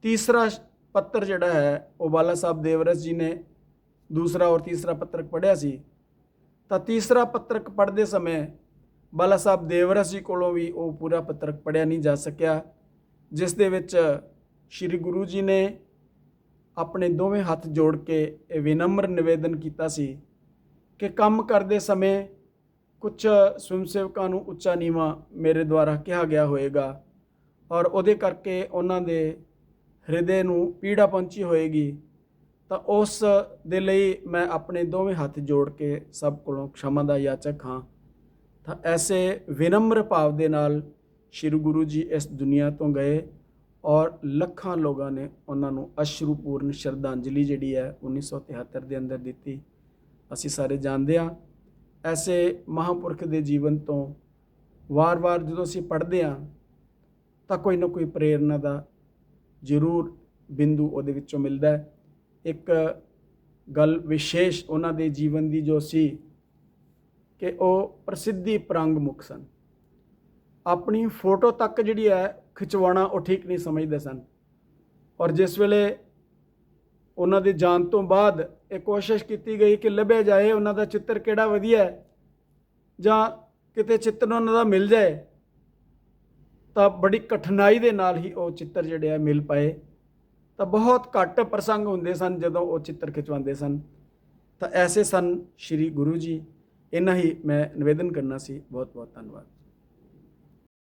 ਤੀਸਰਾ ਪੱਤਰ ਜਿਹੜਾ ਹੈ ਉਹ ਬਾਲਾ ਸਾਹਿਬ ਦੇਵਰਸ ਜੀ ਨੇ ਦੂਸਰਾ ਔਰ ਤੀਸਰਾ ਪੱਤਰਕ ਪੜ੍ਹਿਆ ਸੀ। ਤਾਂ ਤੀਸਰਾ ਪੱਤਰਕ ਪੜ੍ਹਦੇ ਸਮੇਂ ਬਾਲਾ ਸਾਹਿਬ ਦੇਵਰਸ ਜੀ ਕੋਲੋਂ ਵੀ ਉਹ ਪੂਰਾ ਪੱਤਰਕ ਪੜ੍ਹਿਆ ਨਹੀਂ ਜਾ ਸਕਿਆ, ਜਿਸ ਦੇ ਵਿੱਚ ਸ਼੍ਰੀ ਗੁਰੂ ਜੀ ਨੇ ਆਪਣੇ ਦੋਵੇਂ ਹੱਥ ਜੋੜ ਕੇ ਇਹ ਵਿਨਮਰ ਨਿਵੇਦਨ ਕੀਤਾ ਸੀ ਕਿ ਕੰਮ ਕਰਦੇ ਸਮੇਂ ਕੁਝ ਸਵੈਮ ਸੇਵਕਾਂ ਨੂੰ ਉੱਚਾ ਨੀਵਾਂ ਮੇਰੇ ਦੁਆਰਾ ਕਿਹਾ ਗਿਆ ਹੋਏਗਾ ਔਰ ਉਹਦੇ ਕਰਕੇ ਉਹਨਾਂ ਦੇ ਹਿਰਦੇ ਨੂੰ ਪੀੜਾ ਪਹੁੰਚੀ ਹੋਏਗੀ, ਤਾਂ ਉਸ ਦੇ ਲਈ ਮੈਂ ਆਪਣੇ ਦੋਵੇਂ ਹੱਥ ਜੋੜ ਕੇ ਸਭ ਕੋਲੋਂ ਖਿਮਾ ਦਾ ਯਾਚਕ ਹਾਂ। ਤਾਂ ਐਸੇ ਵਿਨਮਰ ਭਾਵ ਦੇ ਨਾਲ ਸ਼੍ਰੀ ਗੁਰੂ ਜੀ ਇਸ ਦੁਨੀਆ ਤੋਂ ਗਏ ਔਰ ਲੱਖਾਂ ਲੋਕਾਂ ਨੇ ਉਹਨਾਂ ਨੂੰ ਅਸ਼ਰੂਪੂਰਨ ਸ਼ਰਧਾਂਜਲੀ ਜਿਹੜੀ ਹੈ 1973 ਦੇ ਅੰਦਰ ਦਿੱਤੀ। ਅਸੀਂ ਸਾਰੇ ਜਾਣਦੇ ਹਾਂ ਐਸੇ ਮਹਾਂਪੁਰਖ ਦੇ ਜੀਵਨ ਤੋਂ ਵਾਰ-ਵਾਰ ਜਦੋਂ ਅਸੀਂ ਪੜ੍ਹਦੇ ਹਾਂ ਤਾਂ ਕੋਈ ਨਾ ਕੋਈ ਪ੍ਰੇਰਨਾ ਦਾ ਜ਼ਰੂਰ ਬਿੰਦੂ ਉਹਦੇ ਵਿੱਚੋਂ ਮਿਲਦਾ ਹੈ। ਇੱਕ ਗੱਲ ਵਿਸ਼ੇਸ਼ ਉਹਨਾਂ ਦੇ ਜੀਵਨ ਦੀ ਜੋ ਸੀ ਕਿ ਉਹ ਪ੍ਰਸਿੱਧੀ ਪ੍ਰੰਗ ਮੁਖ ਸਨ। ਆਪਣੀ ਫੋਟੋ ਤੱਕ ਜਿਹੜੀ ਹੈ ਖਿਚਵਾਉਣਾ ਉਹ ਠੀਕ ਨਹੀਂ ਸਮਝਦੇ ਸਨ। ਔਰ ਜਿਸ ਵੇਲੇ ਉਹਨਾਂ ਦੇ ਜਾਣ ਤੋਂ ਬਾਅਦ ਇਹ ਕੋਸ਼ਿਸ਼ ਕੀਤੀ ਗਈ ਕਿ ਲੱਭਿਆ ਜਾਏ ਉਹਨਾਂ ਦਾ ਚਿੱਤਰ ਕਿਹੜਾ ਵਧੀਆ ਹੈ ਜਾਂ ਕਿਤੇ ਚਿੱਤਰ ਉਹਨਾਂ ਦਾ ਮਿਲ ਜਾਏ, ਤਾਂ ਬੜੀ ਕਠਿਨਾਈ ਦੇ ਨਾਲ ਹੀ ਉਹ ਚਿੱਤਰ ਜਿਹੜੇ ਆ ਮਿਲ ਪਾਏ। ਤਾਂ ਬਹੁਤ ਘੱਟ ਪ੍ਰਸੰਗ ਹੁੰਦੇ ਸਨ ਜਦੋਂ ਉਹ ਚਿੱਤਰ ਖਿਚਵਾਉਂਦੇ ਸਨ। ਤਾਂ ਐਸੇ ਸਨ ਸ਼੍ਰੀ ਗੁਰੂ ਜੀ। ਇੰਨਾ ਹੀ ਮੈਂ ਨਿਵੇਦਨ ਕਰਨਾ ਸੀ। ਬਹੁਤ ਬਹੁਤ ਧੰਨਵਾਦ।